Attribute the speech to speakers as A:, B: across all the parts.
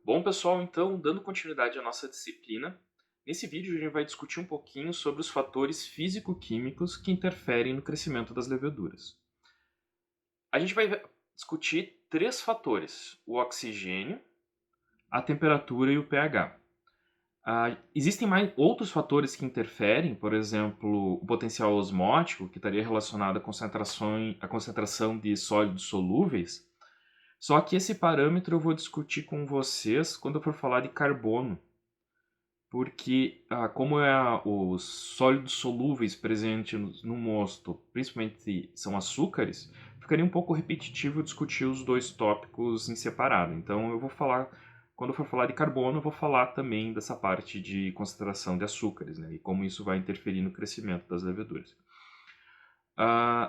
A: Bom, pessoal, então, dando continuidade à nossa disciplina, nesse vídeo a gente vai discutir um pouquinho sobre os fatores físico-químicos que interferem no crescimento das leveduras. A gente vai discutir três fatores: o oxigênio, a temperatura e o pH. Existem mais outros fatores que interferem, por exemplo, o potencial osmótico, que estaria relacionado à concentração de sólidos solúveis. Só que esse parâmetro eu vou discutir com vocês quando eu for falar de carbono, porque como os sólidos solúveis presentes no mosto, principalmente são açúcares, ficaria um pouco repetitivo discutir os dois tópicos em separado. Então eu vou falar, quando eu for falar de carbono, eu vou falar também dessa parte de concentração de açúcares, né, e como isso vai interferir no crescimento das leveduras.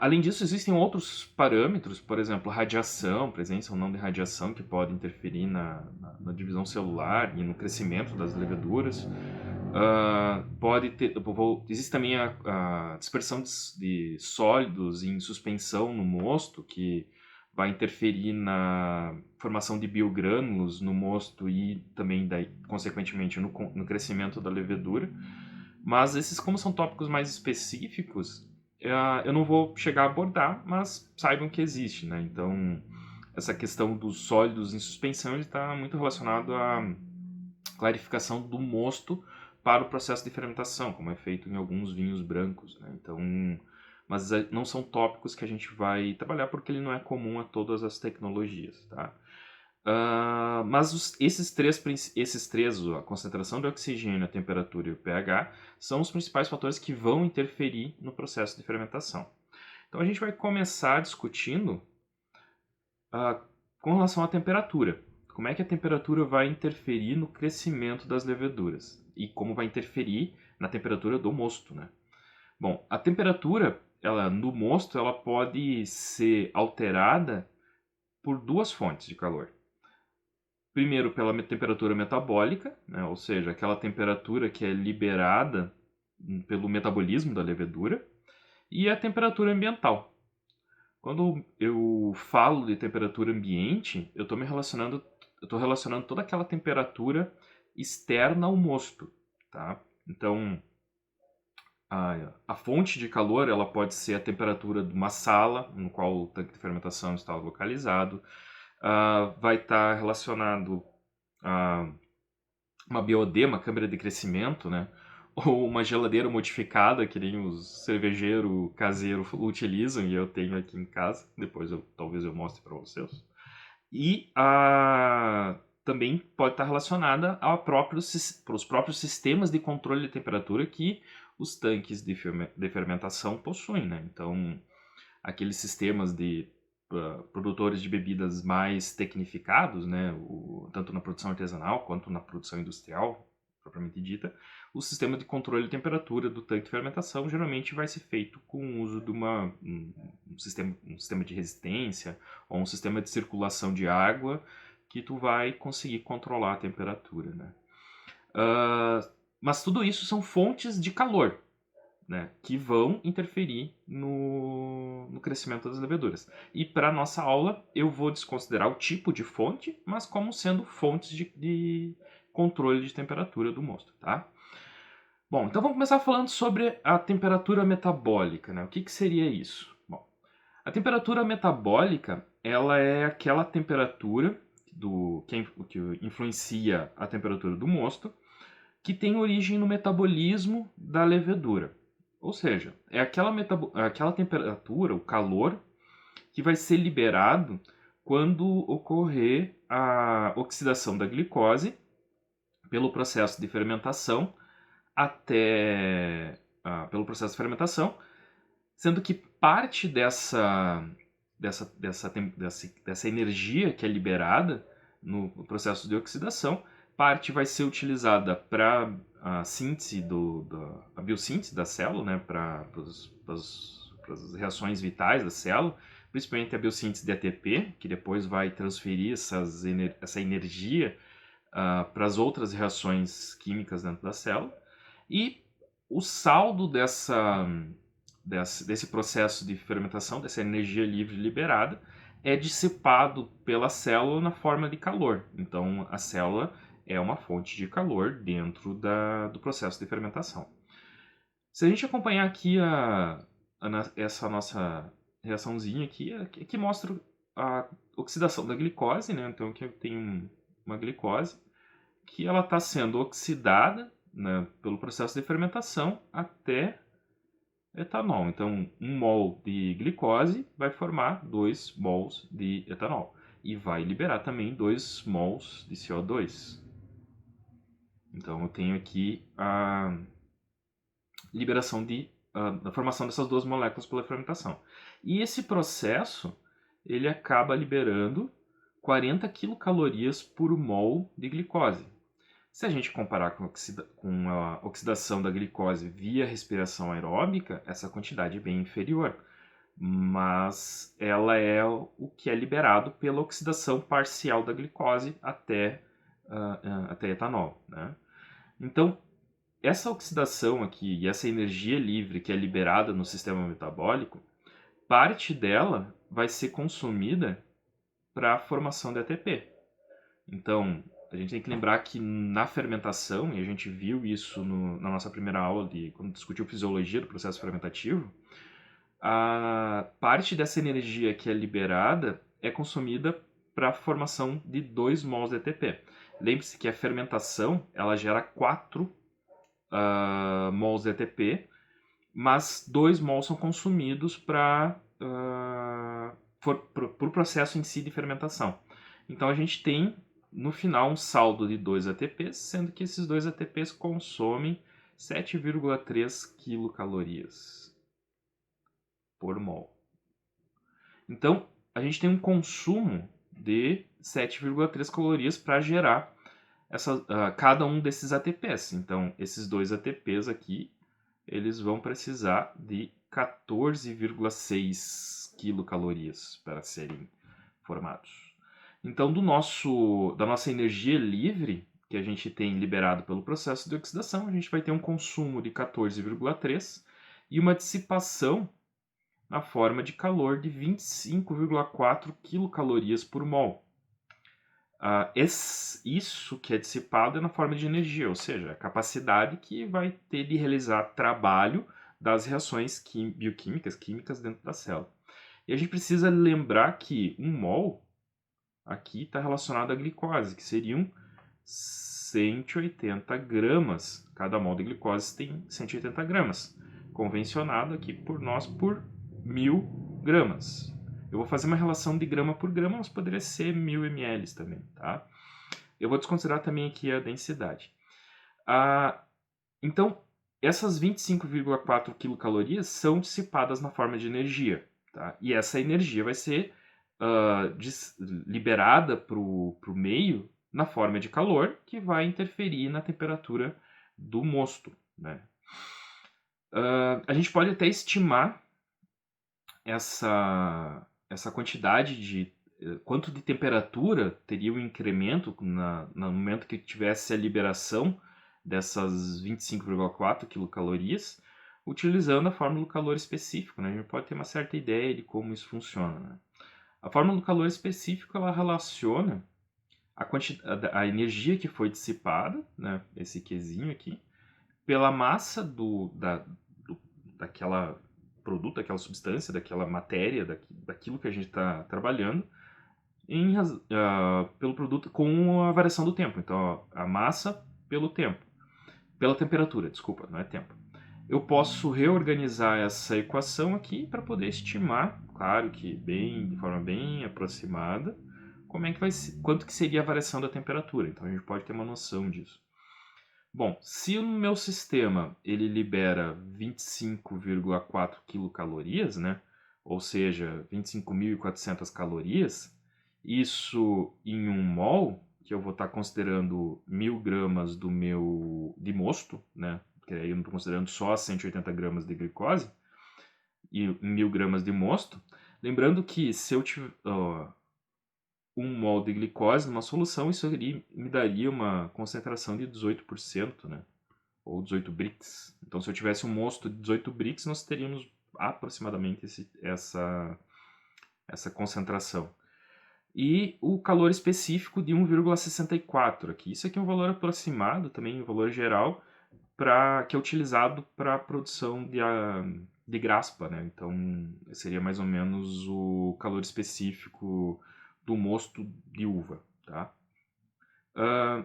A: Além disso, existem outros parâmetros, por exemplo, radiação, presença ou não de radiação, que pode interferir na divisão celular e no crescimento das leveduras. Existe também a dispersão de sólidos em suspensão no mosto, que vai interferir na formação de biogrânulos no mosto e também, daí, consequentemente, no crescimento da levedura. Mas esses, como são tópicos mais específicos, eu não vou chegar a abordar, mas saibam que existe, né? Então, essa questão dos sólidos em suspensão está muito relacionado à clarificação do mosto para o processo de fermentação, como é feito em alguns vinhos brancos, né? Então, mas não são tópicos que a gente vai trabalhar porque ele não é comum a todas as tecnologias, tá? Mas esses três, a concentração de oxigênio, a temperatura e o pH, são os principais fatores que vão interferir no processo de fermentação. Então a gente vai começar discutindo com relação à temperatura. Como é que a temperatura vai interferir no crescimento das leveduras e como vai interferir na temperatura do mosto, né? Bom, a temperatura no mosto ela pode ser alterada por duas fontes de calor. Primeiro, pela temperatura metabólica, né? Ou seja, aquela temperatura que é liberada pelo metabolismo da levedura, e a temperatura ambiental. Quando eu falo de temperatura ambiente, eu estou relacionando toda aquela temperatura externa ao mosto, tá? Então, a fonte de calor ela pode ser a temperatura de uma sala no qual o tanque de fermentação está localizado, vai estar relacionado a uma BOD, uma câmara de crescimento, né? Ou uma geladeira modificada, que nem os cervejeiros caseiros utilizam, e eu tenho aqui em casa. Depois talvez eu mostre para vocês. E também pode estar relacionada os próprios sistemas de controle de temperatura que os tanques de fermentação possuem, né? Então, aqueles sistemas de produtores de bebidas mais tecnificados, né, tanto na produção artesanal quanto na produção industrial, propriamente dita, o sistema de controle de temperatura do tanque de fermentação geralmente vai ser feito com o uso de um sistema de resistência ou um sistema de circulação de água que tu vai conseguir controlar a temperatura, né? Mas tudo isso são fontes de calor, né, que vão interferir no crescimento das leveduras. E para a nossa aula, eu vou desconsiderar o tipo de fonte, mas como sendo fontes de controle de temperatura do mosto, tá? Bom, então vamos começar falando sobre a temperatura metabólica, né? O que seria isso? Bom, a temperatura metabólica, ela é aquela temperatura que influencia a temperatura do mosto, que tem origem no metabolismo da levedura. Ou seja, é aquela temperatura, o calor, que vai ser liberado quando ocorrer a oxidação da glicose pelo processo de fermentação pelo processo de fermentação, sendo que parte dessa energia que é liberada no processo de oxidação, parte vai ser utilizada para a síntese a biossíntese da célula, né, para as reações vitais da célula, principalmente a biossíntese de ATP, que depois vai transferir essa energia para as outras reações químicas dentro da célula. E o saldo desse processo de fermentação, dessa energia livre liberada, é dissipado pela célula na forma de calor. Então, a célula é uma fonte de calor dentro do processo de fermentação. Se a gente acompanhar aqui essa nossa reaçãozinha aqui mostra a oxidação da glicose, né? Então aqui eu tenho uma glicose que ela está sendo oxidada, né, pelo processo de fermentação até etanol. Então 1 mol de glicose vai formar 2 mols de etanol e vai liberar também 2 mols de CO2. Então eu tenho aqui a liberação da formação dessas duas moléculas pela fermentação. E esse processo ele acaba liberando 40 quilocalorias por mol de glicose. Se a gente comparar com a oxidação da glicose via respiração aeróbica, essa quantidade é bem inferior, mas ela é o que é liberado pela oxidação parcial da glicose até etanol, né? Então, essa oxidação aqui e essa energia livre que é liberada no sistema metabólico, parte dela vai ser consumida para a formação de ATP. Então, a gente tem que lembrar que na fermentação, e a gente viu isso na nossa primeira aula, quando discutiu fisiologia do processo fermentativo, a parte dessa energia que é liberada é consumida para a formação de 2 mols de ATP. Lembre-se que a fermentação ela gera 4 mols de ATP, mas 2 mols são consumidos para o processo em si de fermentação. Então a gente tem no final um saldo de 2 ATPs, sendo que esses 2 ATPs consomem 7,3 quilocalorias por mol. Então a gente tem um consumo de 7,3 calorias para gerar cada um desses ATPs. Então esses 2 ATPs aqui eles vão precisar de 14,6 quilocalorias para serem formados. Então, da nossa energia livre, que a gente tem liberado pelo processo de oxidação, a gente vai ter um consumo de 14,3 e uma dissipação na forma de calor de 25,4 quilocalorias por mol. Isso que é dissipado é na forma de energia, ou seja, a capacidade que vai ter de realizar trabalho das reações bioquímicas, químicas dentro da célula. E a gente precisa lembrar que 1 mol aqui está relacionado à glicose, que seriam 180 gramas. Cada mol de glicose tem 180 gramas, convencionado aqui por nós por 1000 gramas. Eu vou fazer uma relação de grama por grama, mas poderia ser 1000 ml também, tá? Eu vou desconsiderar também aqui a densidade. Então, essas 25,4 quilocalorias são dissipadas na forma de energia, tá? E essa energia vai ser liberada para o meio na forma de calor, que vai interferir na temperatura do mosto, né? A gente pode até estimar essa quantidade de quanto de temperatura teria o incremento no momento que tivesse a liberação dessas 25,4 quilocalorias, utilizando a fórmula do calor específico, né? A gente pode ter uma certa ideia de como isso funciona, né? A fórmula do calor específico ela relaciona a energia que foi dissipada, né, esse Qzinho aqui, pela massa daquela produto, daquela substância, daquela matéria, daquilo que a gente está trabalhando, pelo produto com a variação do tempo. Então, a massa pelo tempo. Pela temperatura, desculpa, não é tempo. Eu posso reorganizar essa equação aqui para poder estimar, claro que de forma bem aproximada, quanto que seria a variação da temperatura. Então a gente pode ter uma noção disso. Bom, se o meu sistema ele libera 25,4 quilocalorias, né? Ou seja, 25.400 calorias, isso em 1 mol, que eu vou estar considerando 1000 gramas de mosto, né? Que aí eu não estou considerando só 180 gramas de glicose, e 1000 gramas de mosto. Lembrando que se eu tiver 1 mol de glicose numa solução, isso me daria uma concentração de 18%, né? Ou 18 Brix. Então, se eu tivesse um mosto de 18 Brix, nós teríamos aproximadamente essa essa concentração. E o calor específico de 1,64 aqui. Isso aqui é um valor aproximado, também um valor geral, que é utilizado para a produção de graspa, né? Então, seria mais ou menos o calor específico do mosto de uva, tá?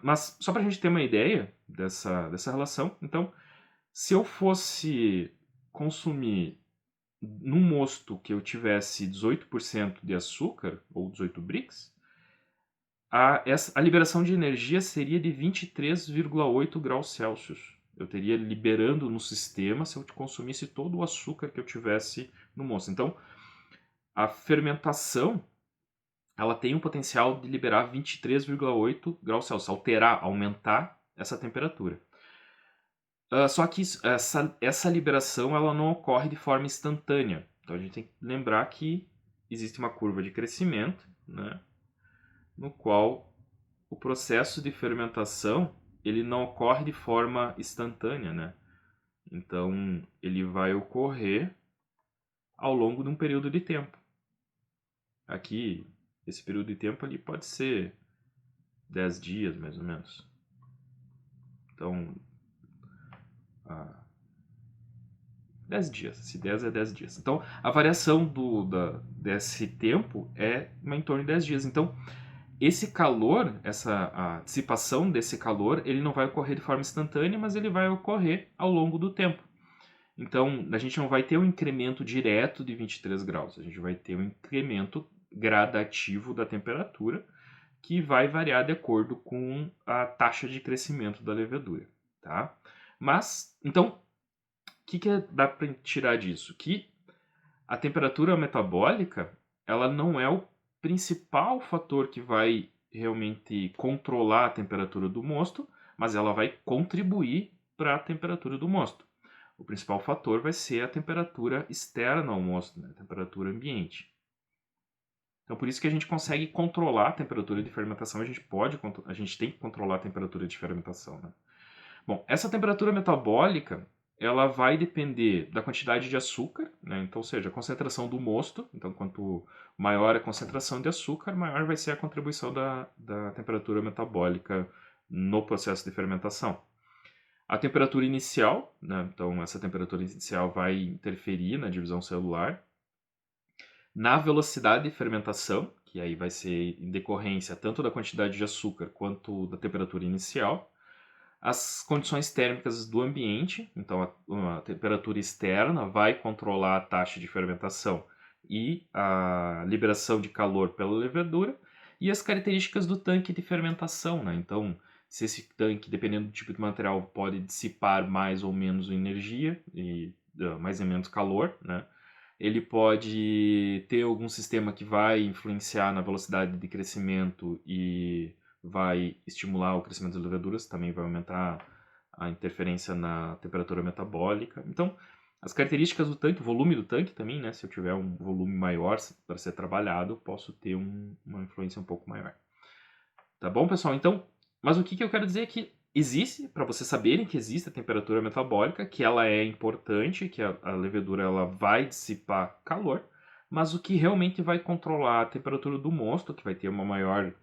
A: Mas só para a gente ter uma ideia dessa relação, então, se eu fosse consumir num mosto que eu tivesse 18% de açúcar, ou 18 Brix, a liberação de energia seria de 23,8 graus Celsius. Eu teria liberando no sistema se eu consumisse todo o açúcar que eu tivesse no mosto. Então, a fermentação ela tem o potencial de liberar 23,8 graus Celsius, alterar, aumentar essa temperatura. Só que essa liberação ela não ocorre de forma instantânea. Então a gente tem que lembrar que existe uma curva de crescimento, né, no qual o processo de fermentação ele não ocorre de forma instantânea, né? Então ele vai ocorrer ao longo de um período de tempo. Aqui, esse período de tempo ali pode ser 10 dias, mais ou menos. Então, 10 dias. Se 10 é 10 dias. Então, a variação desse tempo é em torno de 10 dias. Então, esse calor, a dissipação desse calor, ele não vai ocorrer de forma instantânea, mas ele vai ocorrer ao longo do tempo. Então, a gente não vai ter um incremento direto de 23 graus. A gente vai ter um incremento gradativo da temperatura que vai variar de acordo com a taxa de crescimento da levedura, tá? Mas, então, o que dá para tirar disso? Que a temperatura metabólica, ela não é o principal fator que vai realmente controlar a temperatura do mosto, mas ela vai contribuir para a temperatura do mosto. O principal fator vai ser a temperatura externa ao mosto, né? A temperatura ambiente. Então, por isso que a gente consegue controlar a temperatura de fermentação, a gente tem que controlar a temperatura de fermentação, né? Bom, essa temperatura metabólica, ela vai depender da quantidade de açúcar, né? Então, ou seja, a concentração do mosto. Então, quanto maior a concentração de açúcar, maior vai ser a contribuição da temperatura metabólica no processo de fermentação. A temperatura inicial, né? Então, essa temperatura inicial vai interferir na divisão celular. Na velocidade de fermentação, que aí vai ser em decorrência tanto da quantidade de açúcar quanto da temperatura inicial. As condições térmicas do ambiente, então a temperatura externa vai controlar a taxa de fermentação e a liberação de calor pela levedura, e as características do tanque de fermentação, né? Então, se esse tanque, dependendo do tipo de material, pode dissipar mais ou menos energia e mais ou menos calor, né? Ele pode ter algum sistema que vai influenciar na velocidade de crescimento e vai estimular o crescimento das leveduras, também vai aumentar a interferência na temperatura metabólica. Então, as características do tanque, o volume do tanque também, né? Se eu tiver um volume maior para ser trabalhado, eu posso ter uma influência um pouco maior. Tá bom, pessoal? Então, mas o que eu quero dizer é que existe, para vocês saberem que existe a temperatura metabólica, que ela é importante, que a levedura ela vai dissipar calor, mas o que realmente vai controlar a temperatura do mosto, que vai ter uma maior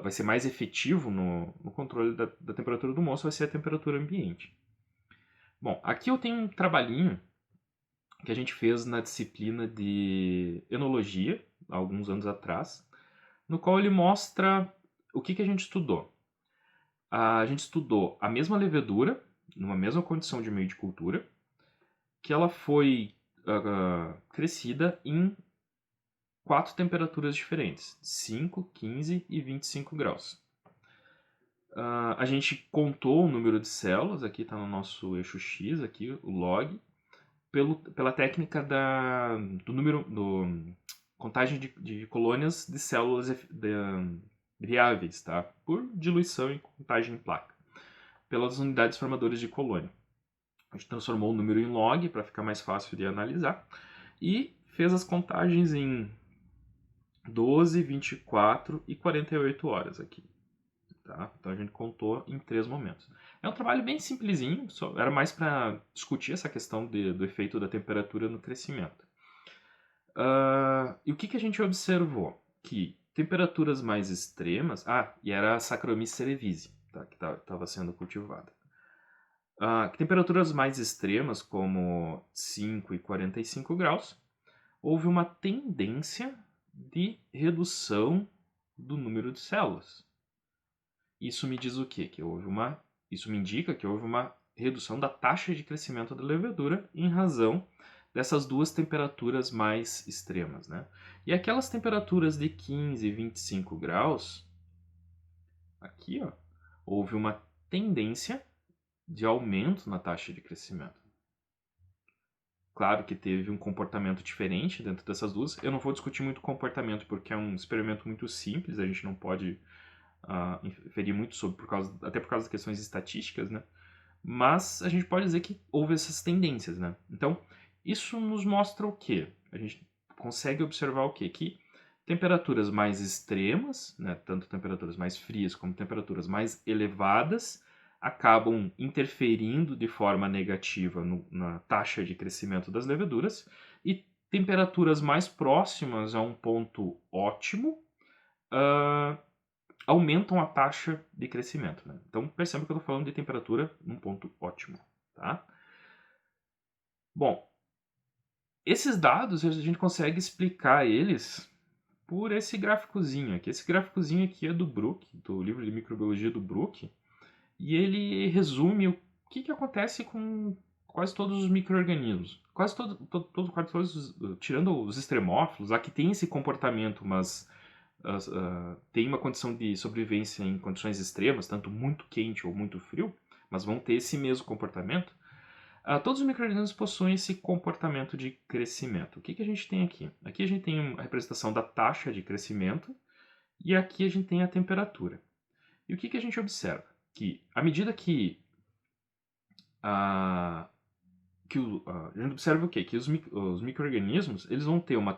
A: vai ser mais efetivo no controle da temperatura do mosto, vai ser a temperatura ambiente. Bom, aqui eu tenho um trabalhinho que a gente fez na disciplina de enologia, há alguns anos atrás, no qual ele mostra o que a gente estudou. A gente estudou a mesma levedura, numa mesma condição de meio de cultura, que ela foi crescida em 4 temperaturas diferentes, 5, 15 e 25 graus. A gente contou o número de células, aqui está no nosso eixo X, aqui, o log, pela técnica do número, contagem de colônias de células viáveis, tá? Por diluição e contagem em placa, pelas unidades formadoras de colônia. A gente transformou o número em log para ficar mais fácil de analisar e fez as contagens em 12, 24 e 48 horas aqui. Tá? Então a gente contou em 3 momentos. É um trabalho bem simplesinho, era mais para discutir essa questão do efeito da temperatura no crescimento. E o que a gente observou? Que temperaturas mais extremas... e era a Saccharomyces cerevisiae, tá, que estava sendo cultivada. Que temperaturas mais extremas, como 5 e 45 graus, houve uma tendência de redução do número de células. Isso me diz o quê? Isso me indica que houve uma redução da taxa de crescimento da levedura em razão dessas duas temperaturas mais extremas, né? E aquelas temperaturas de 15 e 25 graus, aqui, ó, houve uma tendência de aumento na taxa de crescimento. Claro que teve um comportamento diferente dentro dessas duas. Eu não vou discutir muito o comportamento porque é um experimento muito simples, a gente não pode inferir muito sobre, até por causa das questões estatísticas, né? Mas a gente pode dizer que houve essas tendências, né? Então, isso nos mostra o quê? A gente consegue observar o quê? Que temperaturas mais extremas, né, tanto temperaturas mais frias como temperaturas mais elevadas, acabam interferindo de forma negativa na taxa de crescimento das leveduras, e temperaturas mais próximas a um ponto ótimo aumentam a taxa de crescimento. Né? Então perceba que eu estou falando de temperatura num ponto ótimo. Tá? Bom, esses dados a gente consegue explicar eles por esse gráficozinho aqui. Esse gráficozinho aqui é do Brook, do livro de microbiologia do Brook, e ele resume o que acontece com quase todos os micro-organismos. Quase todos, tirando os extremófilos, aqui tem esse comportamento, mas tem uma condição de sobrevivência em condições extremas, tanto muito quente ou muito frio, mas vão ter esse mesmo comportamento. Todos os micro-organismos possuem esse comportamento de crescimento. O que a gente tem aqui? Aqui a gente tem a representação da taxa de crescimento e aqui a gente tem a temperatura. E o que a gente observa? Que à medida que a gente observa o quê? Que os micro-organismos eles vão ter uma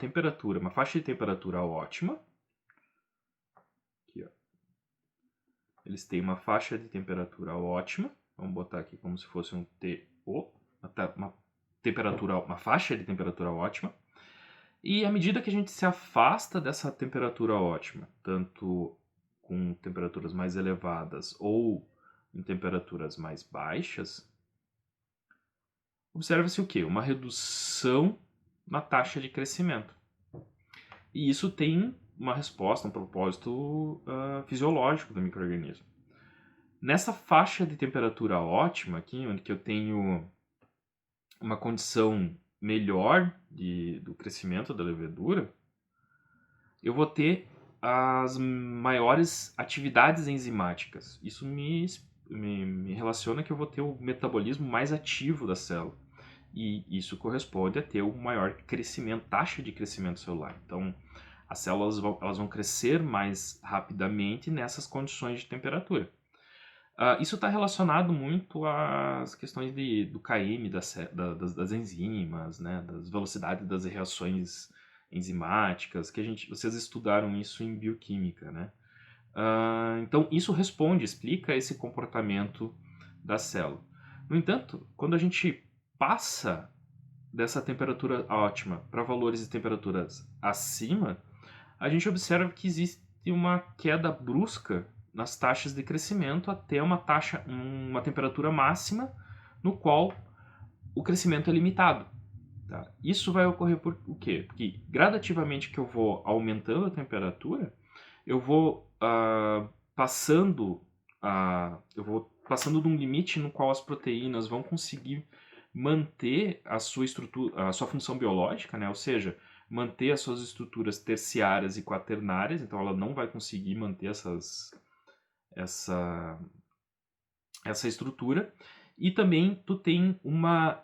A: faixa de temperatura ótima. Aqui, ó. Eles têm uma faixa de temperatura ótima. Vamos botar aqui como se fosse um TO, uma faixa de temperatura ótima. E à medida que a gente se afasta dessa temperatura ótima, tanto com temperaturas mais elevadas ou em temperaturas mais baixas, observa-se o quê? Uma redução na taxa de crescimento. E isso tem uma resposta, um propósito fisiológico do micro-organismo. Nessa faixa de temperatura ótima aqui, onde que eu tenho uma condição melhor do crescimento da levedura, eu vou ter as maiores atividades enzimáticas. Isso me relaciona que eu vou ter o metabolismo mais ativo da célula. E isso corresponde a ter o maior crescimento, taxa de crescimento celular. Então, as células elas vão crescer mais rapidamente nessas condições de temperatura. Isso está relacionado muito às questões do KM, das enzimas, né, das velocidades das reações enzimáticas, vocês estudaram isso em bioquímica, né? Então, isso explica esse comportamento da célula. No entanto, quando a gente passa dessa temperatura ótima para valores de temperaturas acima, a gente observa que existe uma queda brusca nas taxas de crescimento até uma temperatura máxima no qual o crescimento é limitado. Tá? Isso vai ocorrer por o quê? Porque gradativamente que eu vou aumentando a temperatura, eu vou passando de um limite no qual as proteínas vão conseguir manter a sua estrutura, a sua função biológica, né? Ou seja, manter as suas estruturas terciárias e quaternárias, então ela não vai conseguir manter essa estrutura. E também tu tem uma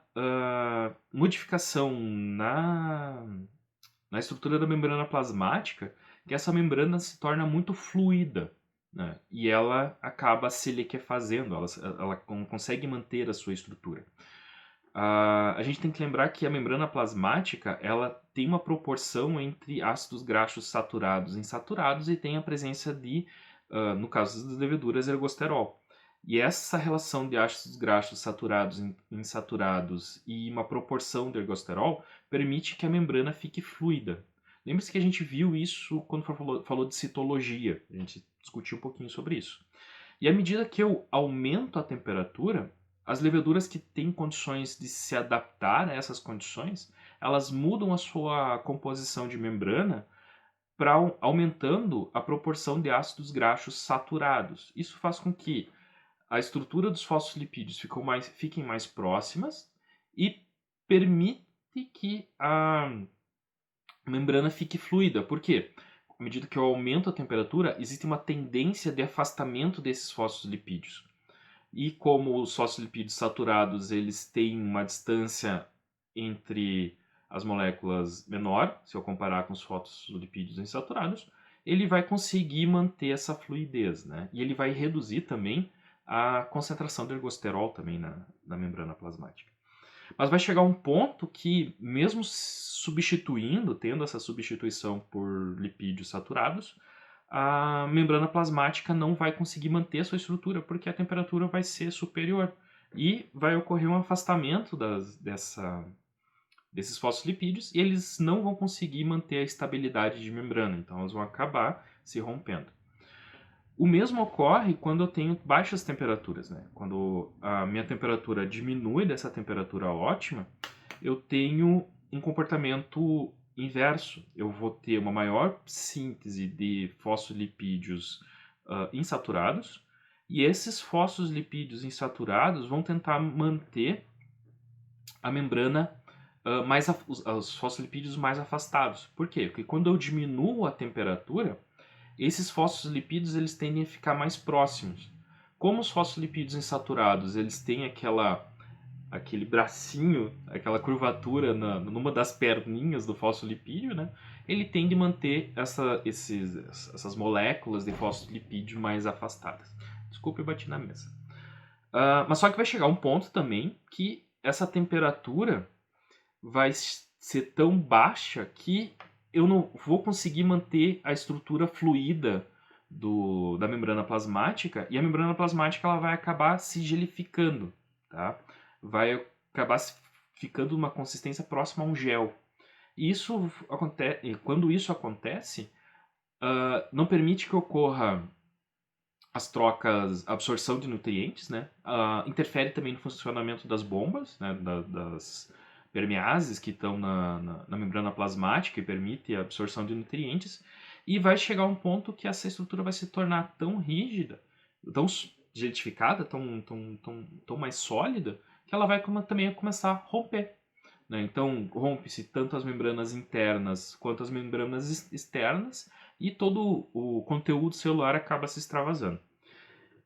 A: modificação na estrutura da membrana plasmática, que essa membrana se torna muito fluida, né? E ela acaba se liquefazendo, ela não consegue manter a sua estrutura. A gente tem que lembrar que a membrana plasmática ela tem uma proporção entre ácidos graxos saturados e insaturados e tem a presença de, no caso das leveduras, ergosterol. E essa relação de ácidos graxos saturados e insaturados e uma proporção de ergosterol permite que a membrana fique fluida. Lembre-se que a gente viu isso quando falou de citologia, a gente discutiu um pouquinho sobre isso. E à medida que eu aumento a temperatura, as leveduras que têm condições de se adaptar a essas condições, elas mudam a sua composição de membrana para aumentando a proporção de ácidos graxos saturados. Isso faz com que a estrutura dos fosfolipídios fiquem mais próximas e permite que a membrana fique fluida. Por quê? À medida que eu aumento a temperatura, existe uma tendência de afastamento desses fosfolipídios. E como os fosfolipídios saturados eles têm uma distância entre as moléculas menor, se eu comparar com os fosfolipídios insaturados, ele vai conseguir manter essa fluidez, né? E ele vai reduzir também a concentração de ergosterol também na membrana plasmática. Mas vai chegar um ponto que, mesmo substituindo, tendo essa substituição por lipídios saturados, a membrana plasmática não vai conseguir manter a sua estrutura porque a temperatura vai ser superior e vai ocorrer um afastamento desses fosfolipídios e eles não vão conseguir manter a estabilidade de membrana, então elas vão acabar se rompendo. O mesmo ocorre quando eu tenho baixas temperaturas, né? Quando a minha temperatura diminui dessa temperatura ótima, eu tenho um comportamento inverso. Eu vou ter uma maior síntese de fosfolipídios insaturados e esses fosfolipídios insaturados vão tentar manter a membrana os fosfolipídios mais afastados. Por quê? Porque quando eu diminuo a temperatura, esses fosfolipídios eles tendem a ficar mais próximos. Como os fosfolipídios insaturados eles têm aquele bracinho, aquela curvatura numa das perninhas do fosfolipídio, né? Ele tende a manter essas moléculas de fosfolipídio mais afastadas. Desculpa, eu bati na mesa. Mas só que vai chegar um ponto também que essa temperatura vai ser tão baixa que eu não vou conseguir manter a estrutura fluida da membrana plasmática e a membrana plasmática ela vai acabar se gelificando, tá? Vai acabar ficando uma consistência próxima a um gel. E isso acontece, quando isso acontece, não permite que ocorra as trocas, a absorção de nutrientes, né? Interfere também no funcionamento das bombas, né? Das permeases que estão na membrana plasmática e permite a absorção de nutrientes. E vai chegar um ponto que essa estrutura vai se tornar tão rígida, tão gelificada, tão mais sólida, que ela vai também começar a romper. Né? Então, rompe-se tanto as membranas internas quanto as membranas externas e todo o conteúdo celular acaba se extravasando.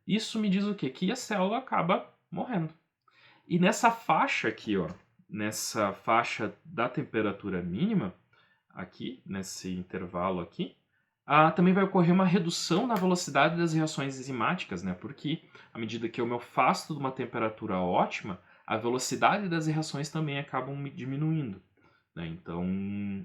A: Isso me diz o quê? Que a célula acaba morrendo. E nessa faixa aqui, ó, nessa faixa da temperatura mínima, aqui, nesse intervalo aqui, também vai ocorrer uma redução na velocidade das reações enzimáticas, né? Porque à medida que eu me afasto de uma temperatura ótima, a velocidade das reações também acabam diminuindo. Né? Então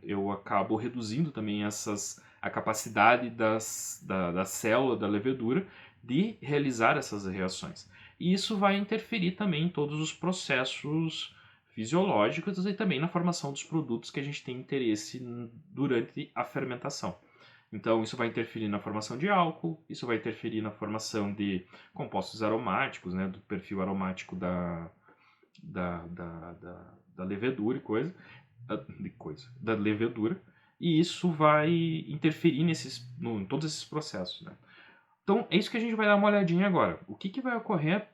A: eu acabo reduzindo também a capacidade da célula, da levedura, de realizar essas reações. E isso vai interferir também em todos os processos fisiológicos e também na formação dos produtos que a gente tem interesse durante a fermentação. Então, isso vai interferir na formação de álcool, isso vai interferir na formação de compostos aromáticos, né, do perfil aromático da levedura e da levedura, e isso vai interferir em todos esses processos. Né? Então, é isso que a gente vai dar uma olhadinha agora. O que vai ocorrer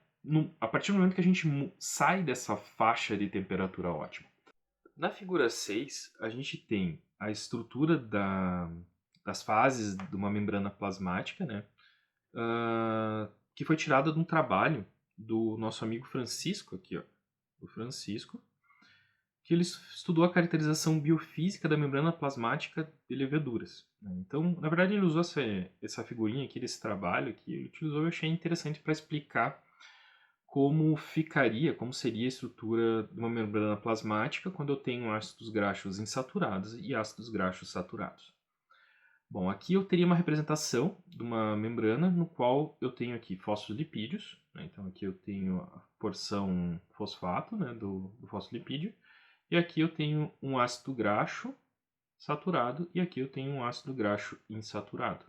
A: a partir do momento que a gente sai dessa faixa de temperatura ótima? Na figura 6, a gente tem a estrutura das fases de uma membrana plasmática, né? Que foi tirada de um trabalho do nosso amigo Francisco, aqui, ó, do Francisco, que ele estudou a caracterização biofísica da membrana plasmática de leveduras. Né? Então, na verdade, ele usou essa figurinha aqui desse trabalho que ele utilizou, eu achei interessante para explicar como seria a estrutura de uma membrana plasmática quando eu tenho ácidos graxos insaturados e ácidos graxos saturados. Bom, aqui eu teria uma representação de uma membrana no qual eu tenho aqui fosfolipídios, né? Então aqui eu tenho a porção fosfato, né, do fosfolipídio, E aqui eu tenho um ácido graxo saturado e aqui eu tenho um ácido graxo insaturado,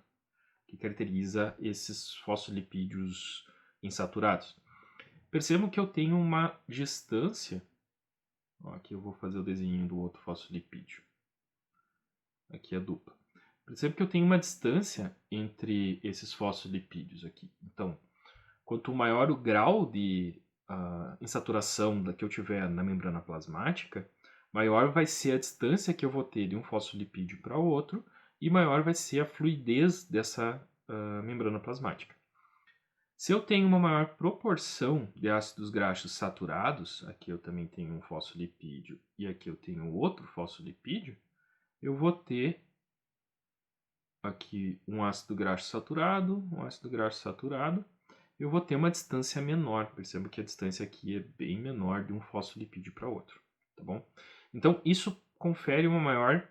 A: que caracteriza esses fosfolipídios insaturados. Percebam que eu tenho uma distância. Ó, aqui eu vou fazer o desenho do outro fosfolipídio. Aqui é dupla. Perceba que eu tenho uma distância entre esses fosfolipídios aqui. Então, quanto maior o grau de insaturação que eu tiver na membrana plasmática, maior vai ser a distância que eu vou ter de um fosfolipídio para o outro e maior vai ser a fluidez dessa membrana plasmática. Se eu tenho uma maior proporção de ácidos graxos saturados, aqui eu também tenho um fosfolipídio e aqui eu tenho outro fosfolipídio, eu vou ter aqui um ácido graxo saturado, eu vou ter uma distância menor. Perceba que a distância aqui é bem menor de um fosfolipídio para outro, tá bom? Então, isso confere uma maior,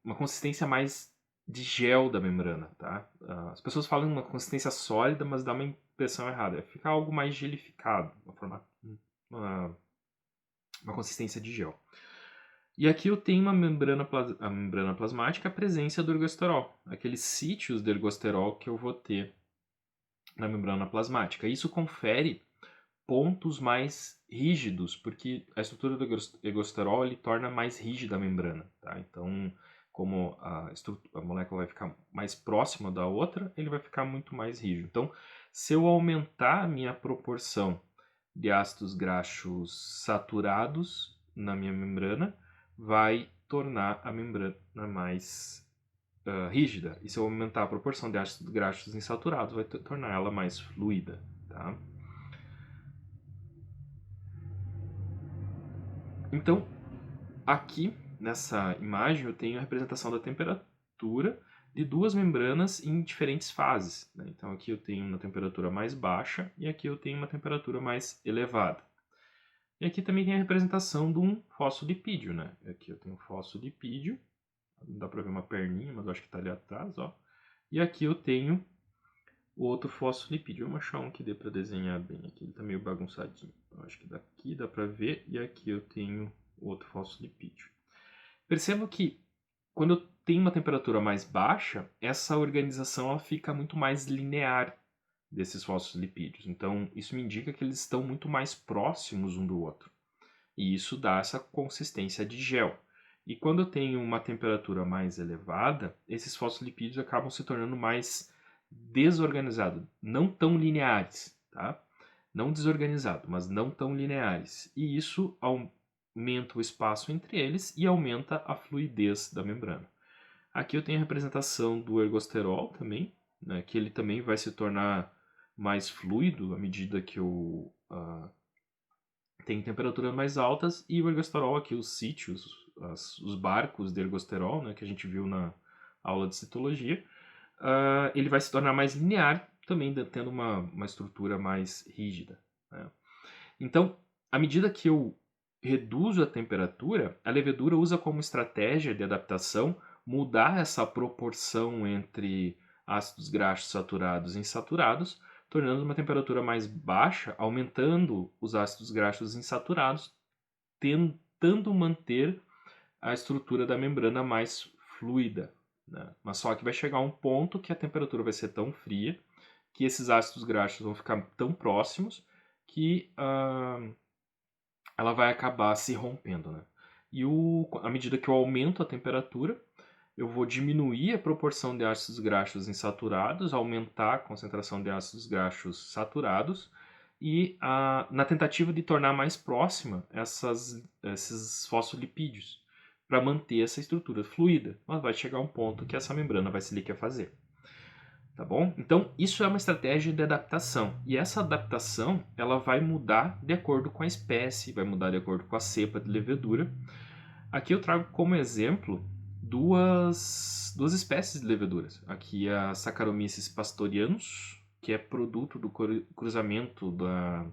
A: uma consistência mais de gel da membrana, tá? As pessoas falam uma consistência sólida, mas dá uma impressão errada. Fica algo mais gelificado, uma consistência de gel. E aqui eu tenho a membrana plasmática, a presença do ergosterol, aqueles sítios de ergosterol que eu vou ter na membrana plasmática. Isso confere pontos mais rígidos, porque a estrutura do ergosterol ele torna mais rígida a membrana. Tá? Então, como a molécula vai ficar mais próxima da outra, ele vai ficar muito mais rígido. Então, se eu aumentar a minha proporção de ácidos graxos saturados na minha membrana, vai tornar a membrana mais rígida. E se eu aumentar a proporção de ácidos graxos insaturados, vai tornar ela mais fluida. Tá? Então, aqui nessa imagem eu tenho a representação da temperatura de duas membranas em diferentes fases. Né? Então, aqui eu tenho uma temperatura mais baixa e aqui eu tenho uma temperatura mais elevada. E aqui também tem a representação de um fosfolipídio, né? Aqui eu tenho um fosfolipídio, não dá para ver uma perninha, mas eu acho que está ali atrás, ó. E aqui eu tenho outro fosfolipídio. Vamos achar um que dê para desenhar bem aqui, ele está meio bagunçadinho. Eu acho que daqui dá para ver, e aqui eu tenho outro fosfolipídio. Perceba que quando eu tenho uma temperatura mais baixa, essa organização ela fica muito mais linear desses fosfolipídios. Então, isso me indica que eles estão muito mais próximos um do outro. E isso dá essa consistência de gel. E quando eu tenho uma temperatura mais elevada, esses fosfolipídios acabam se tornando mais desorganizados, não tão lineares, tá? Não desorganizados, mas não tão lineares. E isso aumenta o espaço entre eles e aumenta a fluidez da membrana. Aqui eu tenho a representação do ergosterol também, né, que ele também vai se tornar mais fluido à medida que eu tenho temperaturas mais altas, e o ergosterol aqui, os sítios, os barcos de ergosterol, né, que a gente viu na aula de citologia, ele vai se tornar mais linear, também tendo uma estrutura mais rígida. Né? Então, à medida que eu reduzo a temperatura, a levedura usa como estratégia de adaptação mudar essa proporção entre ácidos graxos saturados e insaturados, tornando uma temperatura mais baixa, aumentando os ácidos graxos insaturados, tentando manter a estrutura da membrana mais fluida. Né? Mas só que vai chegar um ponto que a temperatura vai ser tão fria que esses ácidos graxos vão ficar tão próximos que ela vai acabar se rompendo. Né? E à medida que eu aumento a temperatura, eu vou diminuir a proporção de ácidos graxos insaturados, aumentar a concentração de ácidos graxos saturados e na tentativa de tornar mais próxima esses fosfolipídios para manter essa estrutura fluida. Mas vai chegar um ponto que essa membrana vai se liquefazer. Tá bom? Então, isso é uma estratégia de adaptação. E essa adaptação ela vai mudar de acordo com a espécie, vai mudar de acordo com a cepa de levedura. Aqui eu trago como exemplo duas espécies de leveduras. Aqui a Saccharomyces pastorianus, que é produto do cruzamento da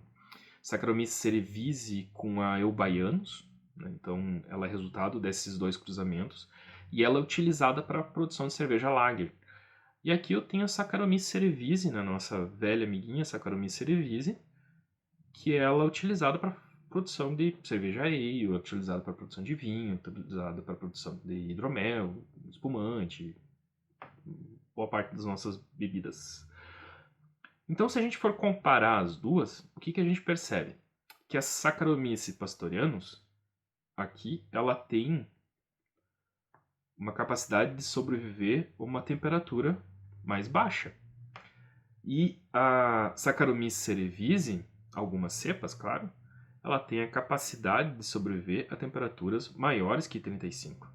A: Saccharomyces cerevisiae com a Eubaianus. Né? Então, ela é resultado desses dois cruzamentos. E ela é utilizada para a produção de cerveja lager. E aqui eu tenho a Saccharomyces cerevisiae, né? Nossa velha amiguinha Saccharomyces cerevisiae, que ela é utilizada para produção de cerveja ale, utilizado para produção de vinho, utilizado para produção de hidromel, espumante, boa parte das nossas bebidas. Então, se a gente for comparar as duas, o que a gente percebe? Que a Saccharomyces pastorianus, aqui, ela tem uma capacidade de sobreviver a uma temperatura mais baixa. E a Saccharomyces cerevisiae, algumas cepas, claro, ela tem a capacidade de sobreviver a temperaturas maiores que 35.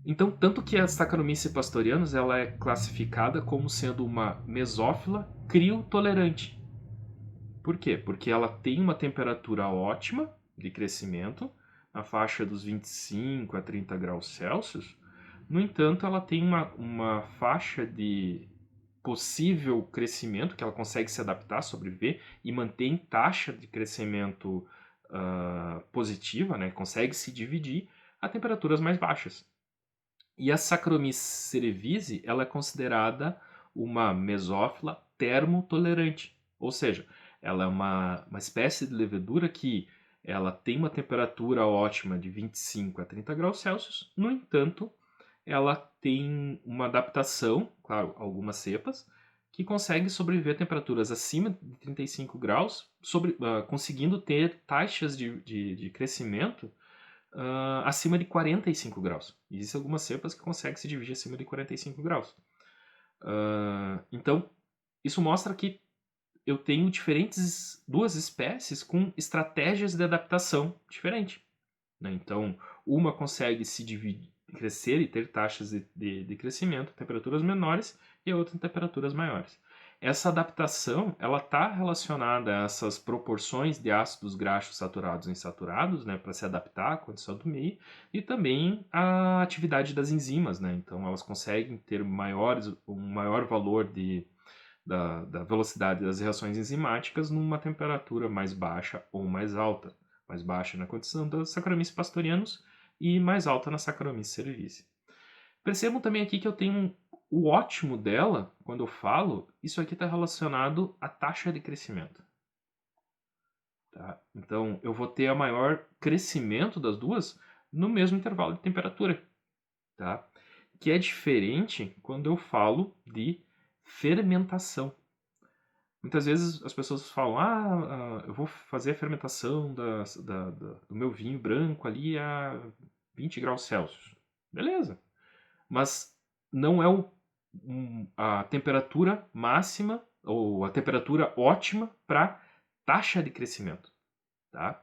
A: Então, tanto que a Saccharomyces pastorianus ela é classificada como sendo uma mesófila criotolerante. Por quê? Porque ela tem uma temperatura ótima de crescimento, na faixa dos 25 a 30 graus Celsius. No entanto, ela tem uma faixa de possível crescimento, que ela consegue se adaptar, sobreviver e mantém taxa de crescimento positiva, né? Consegue se dividir a temperaturas mais baixas. E a Saccharomyces cerevisiae ela é considerada uma mesófila termotolerante, ou seja, ela é uma espécie de levedura que ela tem uma temperatura ótima de 25 a 30 graus Celsius, no entanto, ela tem uma adaptação, claro, algumas cepas, que conseguem sobreviver a temperaturas acima de 35 graus, conseguindo ter taxas de crescimento acima de 45 graus. Existem algumas cepas que conseguem se dividir acima de 45 graus. Então, isso mostra que eu tenho duas espécies com estratégias de adaptação diferentes. Né? Então, uma consegue se dividir, crescer e ter taxas de crescimento, temperaturas menores, e a outra em temperaturas maiores. Essa adaptação ela está relacionada a essas proporções de ácidos graxos saturados e insaturados, né, para se adaptar à condição do meio, e também a atividade das enzimas. Né? Então, elas conseguem ter um maior valor da velocidade das reações enzimáticas numa temperatura mais baixa ou mais alta. Mais baixa na condição da Saccharomyces pastorianus e mais alta na Saccharomyces cerevisiae. Percebam também aqui que eu tenho o ótimo dela, quando eu falo, isso aqui está relacionado à taxa de crescimento. Tá? Então, eu vou ter a maior crescimento das duas no mesmo intervalo de temperatura. Tá? Que é diferente quando eu falo de fermentação. Muitas vezes as pessoas falam, eu vou fazer a fermentação do meu vinho branco ali a 20 graus Celsius. Beleza. Mas não é a temperatura máxima ou a temperatura ótima para taxa de crescimento. Tá?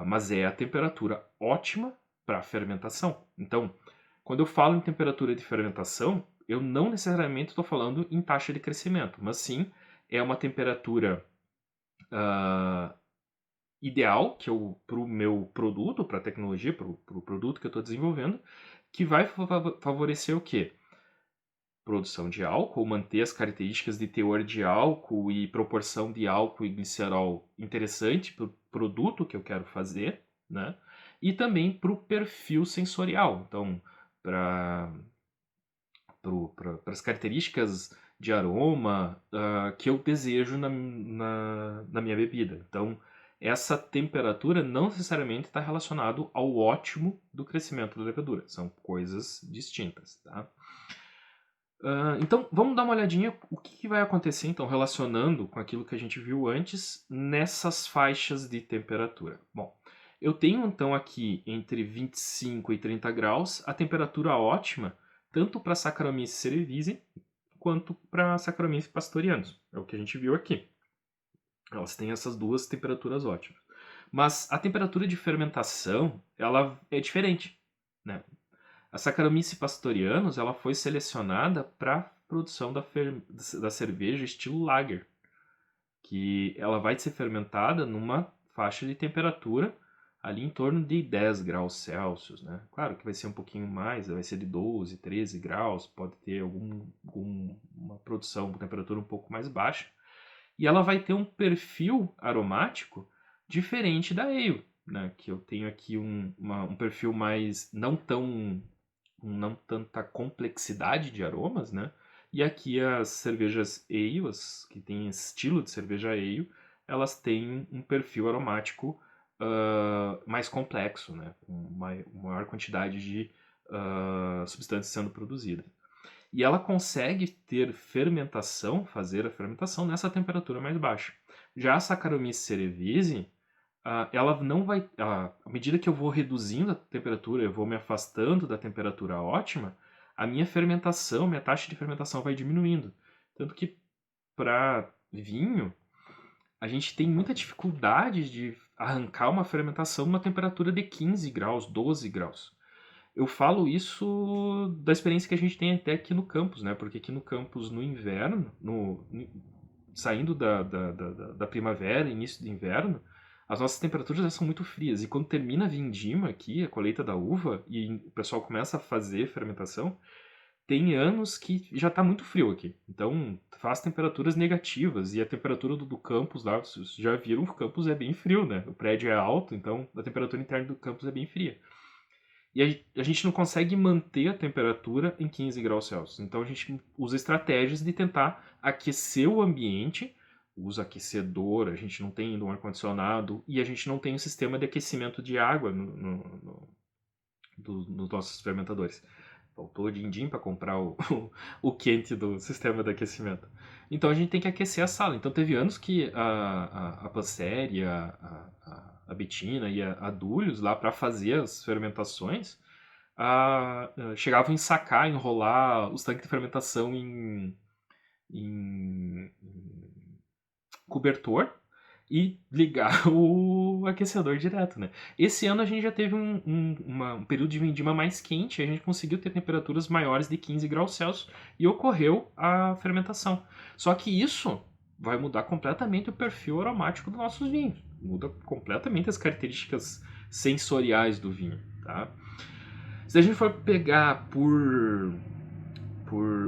A: Mas é a temperatura ótima para fermentação. Então, quando eu falo em temperatura de fermentação, eu não necessariamente estou falando em taxa de crescimento, mas sim é uma temperatura ideal para o meu produto, para a tecnologia, para o produto que eu estou desenvolvendo, que vai favorecer o quê? Produção de álcool, manter as características de teor de álcool e proporção de álcool e glicerol interessante para o produto que eu quero fazer, né? E também para o perfil sensorial. Então, para as características de aroma que eu desejo na minha bebida. Então, essa temperatura não necessariamente está relacionado ao ótimo do crescimento da levedura. São coisas distintas, tá? Então, vamos dar uma olhadinha o que vai acontecer, então, relacionando com aquilo que a gente viu antes nessas faixas de temperatura. Bom, eu tenho, então, aqui entre 25 e 30 graus a temperatura ótima, tanto para Saccharomyces cerevisiae quanto para Saccharomyces pastorianus. É o que a gente viu aqui. Elas têm essas duas temperaturas ótimas. Mas a temperatura de fermentação, ela é diferente, né? A Saccharomyces pastorianus ela foi selecionada para a produção da cerveja estilo lager, que ela vai ser fermentada numa faixa de temperatura ali em torno de 10 graus Celsius, né? Claro que vai ser um pouquinho mais, vai ser de 12, 13 graus, pode ter alguma produção com temperatura um pouco mais baixa. E ela vai ter um perfil aromático diferente da ale, né? Que eu tenho aqui um perfil mais não tanta complexidade de aromas, né? E aqui as cervejas ale, as que têm estilo de cerveja ale, elas têm um perfil aromático mais complexo, né? Com uma maior quantidade de substâncias sendo produzidas. E ela consegue ter fermentação, fazer a fermentação nessa temperatura mais baixa. Já a Saccharomyces cerevisiae, ela não vai, à medida que eu vou reduzindo a temperatura, eu vou me afastando da temperatura ótima, a minha fermentação, minha taxa de fermentação vai diminuindo. Tanto que para vinho, a gente tem muita dificuldade de arrancar uma fermentação numa temperatura de 15 graus, 12 graus. Eu falo isso da experiência que a gente tem até aqui no campus, né? Porque aqui no campus, no inverno, saindo da primavera, início do inverno, as nossas temperaturas já são muito frias. E quando termina a vindima aqui, a colheita da uva, e o pessoal começa a fazer fermentação, tem anos que já está muito frio aqui. Então faz temperaturas negativas. E a temperatura do campus lá, vocês já viram, o campus é bem frio, né? O prédio é alto, então a temperatura interna do campus é bem fria. E a gente não consegue manter a temperatura em 15 graus Celsius. Então a gente usa estratégias de tentar aquecer o ambiente, usa aquecedor, a gente não tem ainda um ar-condicionado e a gente não tem um sistema de aquecimento de água nos nossos fermentadores. Faltou din-din para comprar o quente do sistema de aquecimento. Então a gente tem que aquecer a sala. Então teve anos que a Passéria, a Betina e a Dúlios lá para fazer as fermentações chegavam a ensacar, enrolar os tanques de fermentação em cobertor e ligar o aquecedor direto, né? Esse ano a gente já teve um período de vindima mais quente, a gente conseguiu ter temperaturas maiores de 15 graus Celsius e ocorreu a fermentação. Só que isso vai mudar completamente o perfil aromático dos nossos vinhos. Muda completamente as características sensoriais do vinho, tá? Se a gente for pegar por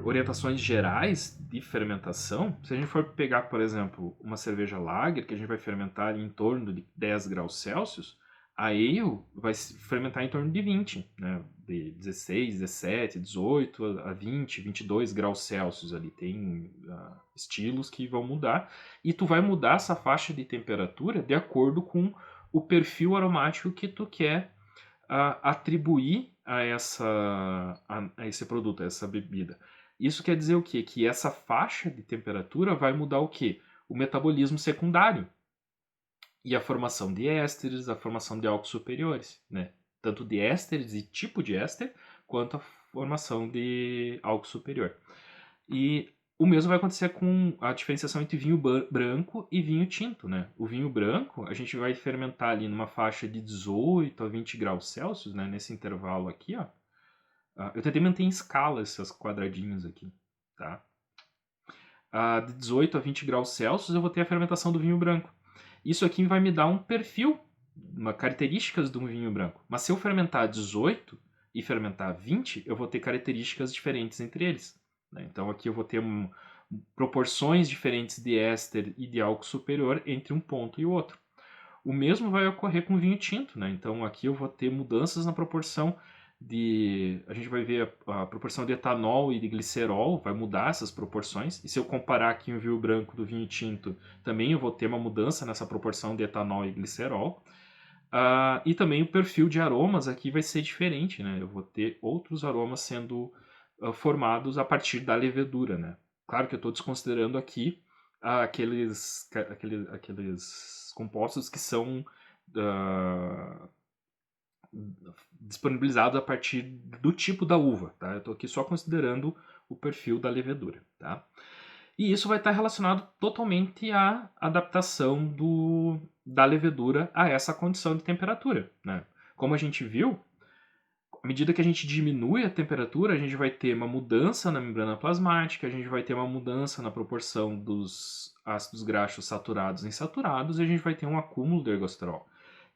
A: orientações gerais de fermentação, se a gente for pegar, por exemplo, uma cerveja lager, que a gente vai fermentar em torno de 10 graus Celsius, a ale vai fermentar em torno de 20, né? De 16, 17, 18 a 20, 22 graus Celsius ali. Tem estilos que vão mudar. E tu vai mudar essa faixa de temperatura de acordo com o perfil aromático que tu quer atribuir a esse produto, a essa bebida. Isso quer dizer o quê? Que essa faixa de temperatura vai mudar o quê? O metabolismo secundário e a formação de ésteres, a formação de álcools superiores, né? Tanto de ésteres e tipo de éster, quanto a formação de álcool superior. E o mesmo vai acontecer com a diferenciação entre vinho branco e vinho tinto, né? O vinho branco, a gente vai fermentar ali numa faixa de 18 a 20 graus Celsius, né? Nesse intervalo aqui, ó. Eu tentei manter em escala esses quadradinhos aqui, tá? De 18 a 20 graus Celsius eu vou ter a fermentação do vinho branco. Isso aqui vai me dar um perfil, características de um vinho branco. Mas se eu fermentar 18 e fermentar 20, eu vou ter características diferentes entre eles. Então aqui eu vou ter proporções diferentes de éster e de álcool superior entre um ponto e o outro. O mesmo vai ocorrer com vinho tinto, né? Então aqui eu vou ter mudanças na proporção a gente vai ver a proporção de etanol e de glicerol, vai mudar essas proporções. E se eu comparar aqui o vinho branco do vinho tinto, também eu vou ter uma mudança nessa proporção de etanol e glicerol. E também o perfil de aromas aqui vai ser diferente, né? Eu vou ter outros aromas sendo formados a partir da levedura, né? Claro que eu estou desconsiderando aqui aqueles compostos que são disponibilizados a partir do tipo da uva, tá? Eu estou aqui só considerando o perfil da levedura, tá? E isso vai estar relacionado totalmente à adaptação da levedura a essa condição de temperatura, né? Como a gente viu, à medida que a gente diminui a temperatura, a gente vai ter uma mudança na membrana plasmática, a gente vai ter uma mudança na proporção dos ácidos graxos saturados e insaturados, e a gente vai ter um acúmulo de ergosterol.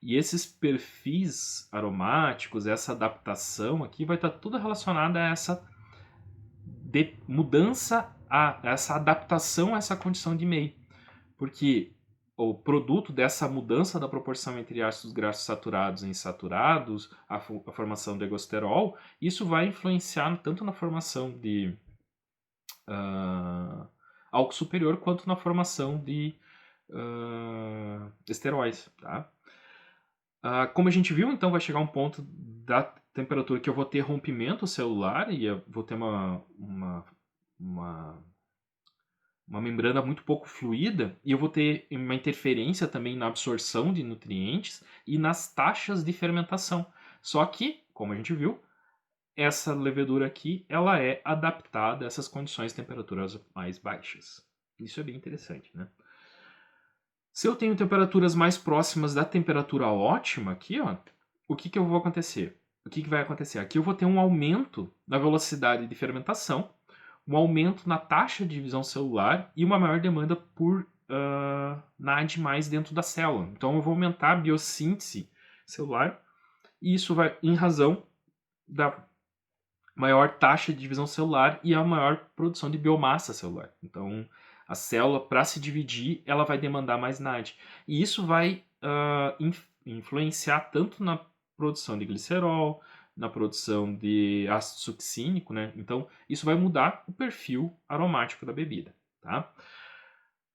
A: E esses perfis aromáticos, essa adaptação aqui, vai estar tudo relacionada a essa mudança, a essa adaptação a essa condição de meio. Porque o produto dessa mudança da proporção entre ácidos graxos saturados e insaturados, a formação de ergosterol, isso vai influenciar tanto na formação de álcool superior quanto na formação de esteróis, tá? Como a gente viu, então vai chegar um ponto da temperatura que eu vou ter rompimento celular e eu vou ter uma membrana muito pouco fluida e eu vou ter uma interferência também na absorção de nutrientes e nas taxas de fermentação. Só que, como a gente viu, essa levedura aqui, ela é adaptada a essas condições de temperaturas mais baixas. Isso é bem interessante, né? Se eu tenho temperaturas mais próximas da temperatura ótima aqui, ó, o que vai acontecer? O que vai acontecer? Aqui eu vou ter um aumento na velocidade de fermentação, um aumento na taxa de divisão celular e uma maior demanda por NAD mais dentro da célula. Então eu vou aumentar a biossíntese celular e isso vai em razão da maior taxa de divisão celular e a maior produção de biomassa celular. Então a célula, para se dividir, ela vai demandar mais NAD. E isso vai influenciar tanto na produção de glicerol, na produção de ácido succínico, né? Então, isso vai mudar o perfil aromático da bebida, tá?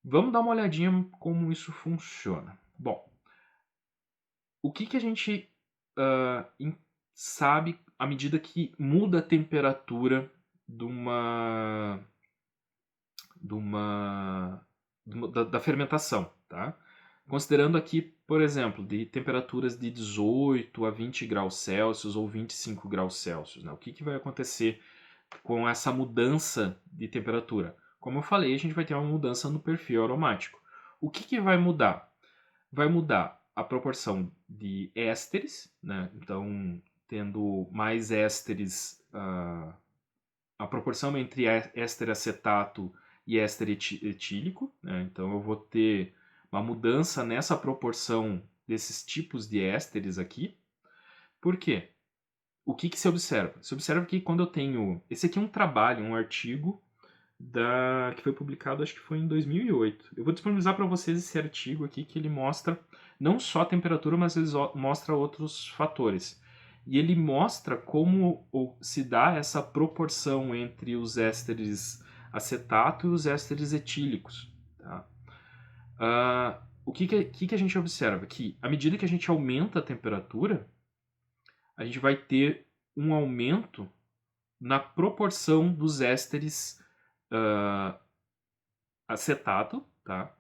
A: Vamos dar uma olhadinha como isso funciona. Bom, o que a gente sabe à medida que muda a temperatura da fermentação, tá? Considerando aqui, por exemplo, de temperaturas de 18 a 20 graus Celsius ou 25 graus Celsius, né? O que vai acontecer com essa mudança de temperatura? Como eu falei, a gente vai ter uma mudança no perfil aromático. O que vai mudar? Vai mudar a proporção de ésteres, né? Então, tendo mais ésteres, a proporção entre éster acetato e éster etílico, né? Então eu vou ter uma mudança nessa proporção desses tipos de ésteres aqui. Por quê? O que se observa? Se observa que quando eu tenho... Esse aqui é um trabalho, um artigo que foi publicado, acho que foi em 2008. Eu vou disponibilizar para vocês esse artigo aqui, que ele mostra não só a temperatura, mas ele mostra outros fatores. E ele mostra como se dá essa proporção entre os ésteres acetato e os ésteres etílicos. Tá? O que a gente observa? Que à medida que a gente aumenta a temperatura, a gente vai ter um aumento na proporção dos ésteres acetato, tá?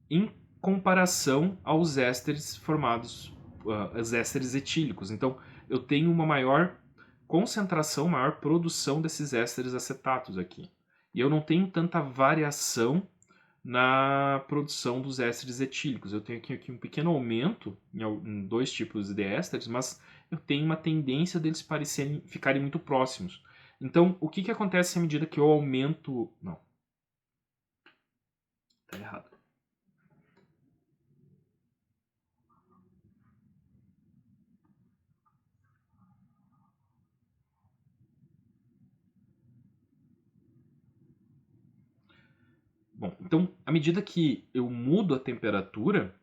A: Em comparação aos ésteres formados, os ésteres etílicos. Então, eu tenho uma maior concentração, maior produção desses ésteres acetatos aqui. E eu não tenho tanta variação na produção dos ésteres etílicos. Eu tenho aqui um pequeno aumento em dois tipos de ésteres, mas eu tenho uma tendência deles ficarem muito próximos. Então, o que acontece à medida que eu aumento... Não. Tá errado. Bom, então, à medida que eu mudo a temperatura,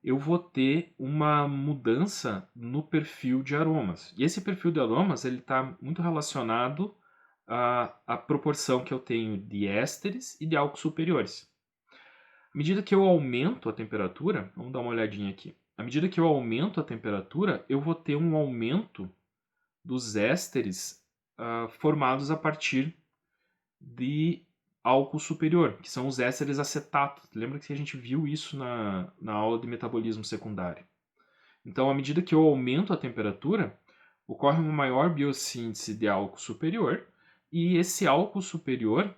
A: eu vou ter uma mudança no perfil de aromas. E esse perfil de aromas ele está muito relacionado à proporção que eu tenho de ésteres e de álcools superiores. À medida que eu aumento a temperatura, vamos dar uma olhadinha aqui. À medida que eu aumento a temperatura, eu vou ter um aumento dos ésteres formados a partir de álcool superior, que são os ésteres acetato. Lembra que a gente viu isso na aula de metabolismo secundário. Então, à medida que eu aumento a temperatura, ocorre uma maior biossíntese de álcool superior, e esse álcool superior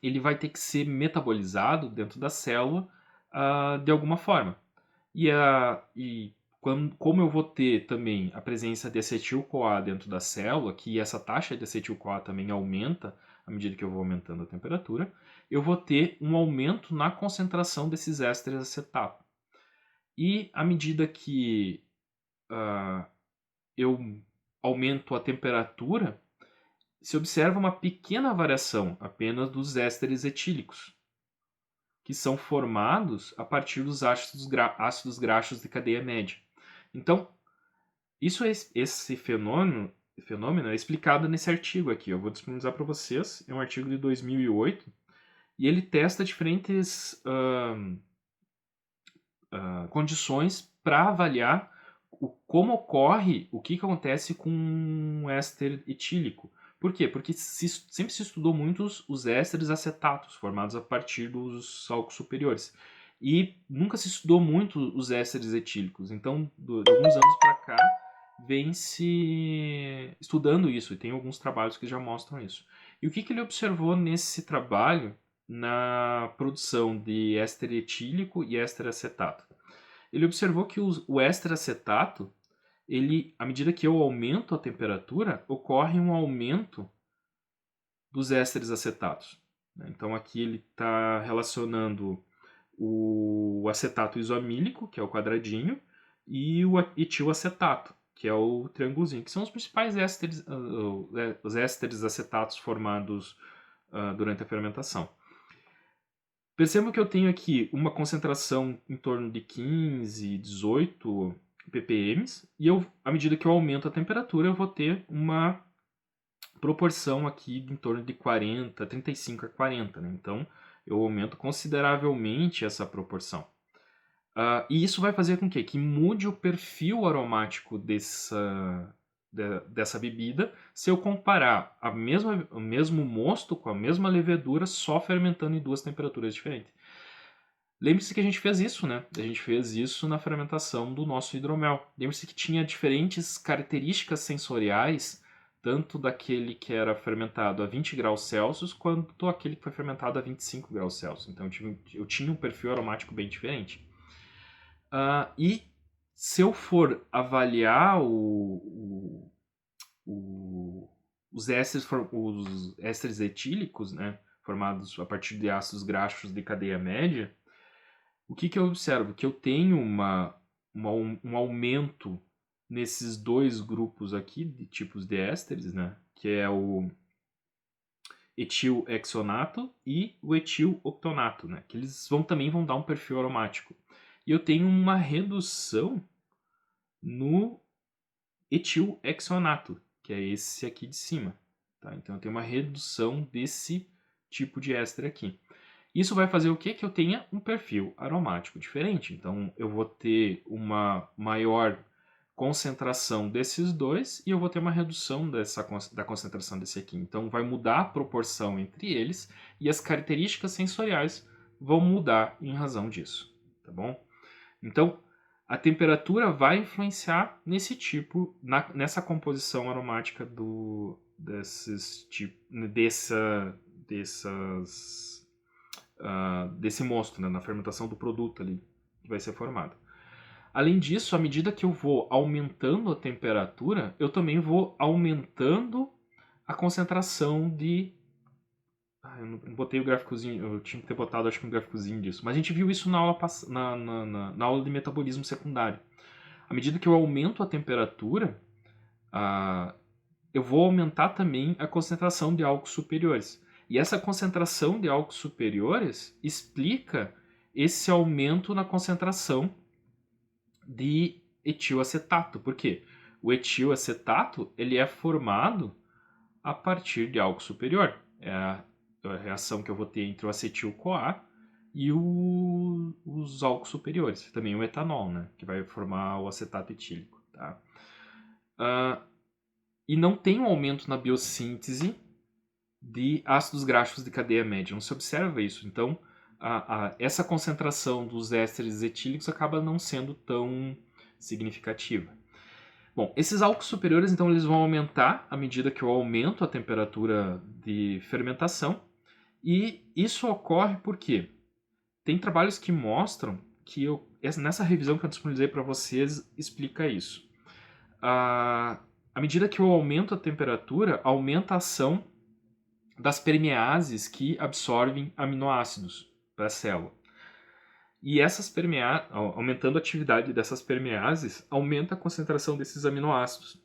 A: ele vai ter que ser metabolizado dentro da célula de alguma forma. Como eu vou ter também a presença de acetil-CoA dentro da célula, que essa taxa de acetil-CoA também aumenta à medida que eu vou aumentando a temperatura, eu vou ter um aumento na concentração desses ésteres acetato. E à medida que eu aumento a temperatura, se observa uma pequena variação apenas dos ésteres etílicos, que são formados a partir dos ácidos graxos de cadeia média. Então, esse fenômeno é explicado nesse artigo aqui. Eu vou disponibilizar para vocês. É um artigo de 2008 e ele testa diferentes condições para avaliar como ocorre, o que acontece com um éster etílico. Por quê? Porque sempre se estudou muito os ésteres acetatos, formados a partir dos álcools superiores. E nunca se estudou muito os ésteres etílicos. Então, de alguns anos para cá, vem se estudando isso, e tem alguns trabalhos que já mostram isso. E o que ele observou nesse trabalho na produção de éster etílico e éster acetato? Ele observou que o éster acetato, à medida que eu aumento a temperatura, ocorre um aumento dos ésteres acetatos. Então aqui ele está relacionando o acetato isoamílico, que é o quadradinho, e o etilacetato, que é o triângulozinho, que são os principais ésteres, os ésteres acetatos formados durante a fermentação. Percebo que eu tenho aqui uma concentração em torno de 15, 18 ppm, e à medida que eu aumento a temperatura, eu vou ter uma proporção aqui em torno de 40, 35 a 40. Né? Então, eu aumento consideravelmente essa proporção. E isso vai fazer com que mude o perfil aromático dessa bebida se eu comparar o mesmo mosto com a mesma levedura só fermentando em duas temperaturas diferentes. Lembre-se que a gente fez isso, né? A gente fez isso na fermentação do nosso hidromel. Lembre-se que tinha diferentes características sensoriais, tanto daquele que era fermentado a 20 graus Celsius, quanto aquele que foi fermentado a 25 graus Celsius. Então eu tinha um perfil aromático bem diferente. E se eu for avaliar os ésteres etílicos, né, formados a partir de ácidos graxos de cadeia média, o que eu observo? Que eu tenho um aumento nesses dois grupos aqui de tipos de ésteres, né, que é o etilhexonato e o etiloctonato, né, que eles também vão dar um perfil aromático. E eu tenho uma redução no etilhexonato, que é esse aqui de cima. Tá? Então eu tenho uma redução desse tipo de éster aqui. Isso vai fazer o quê? Que eu tenha um perfil aromático diferente. Então eu vou ter uma maior concentração desses dois e eu vou ter uma redução da concentração desse aqui. Então vai mudar a proporção entre eles e as características sensoriais vão mudar em razão disso. Tá bom? Então, a temperatura vai influenciar nessa composição aromática desse mosto, né, na fermentação do produto ali que vai ser formado. Além disso, à medida que eu vou aumentando a temperatura, eu também vou aumentando a concentração de... eu não botei o gráficozinho, eu tinha que ter botado acho que um gráficozinho disso. Mas a gente viu isso na aula de metabolismo secundário. À medida que eu aumento a temperatura, eu vou aumentar também a concentração de álcools superiores. E essa concentração de álcools superiores explica esse aumento na concentração de etilacetato. Por quê? O etilacetato ele é formado a partir de álcool superior. É a reação que eu vou ter entre o acetil-CoA e os álcools superiores. Também o etanol, né? Que vai formar o acetato etílico. Tá? E não tem um aumento na biossíntese de ácidos graxos de cadeia média. Não se observa isso. Então, essa concentração dos ésteres etílicos acaba não sendo tão significativa. Bom, esses álcools superiores, então, eles vão aumentar à medida que eu aumento a temperatura de fermentação. E isso ocorre porque tem trabalhos que mostram que nessa revisão que eu disponibilizei para vocês explica isso. À medida que eu aumento a temperatura, aumenta a ação das permeases que absorvem aminoácidos para a célula. E aumentando a atividade dessas permeases, aumenta a concentração desses aminoácidos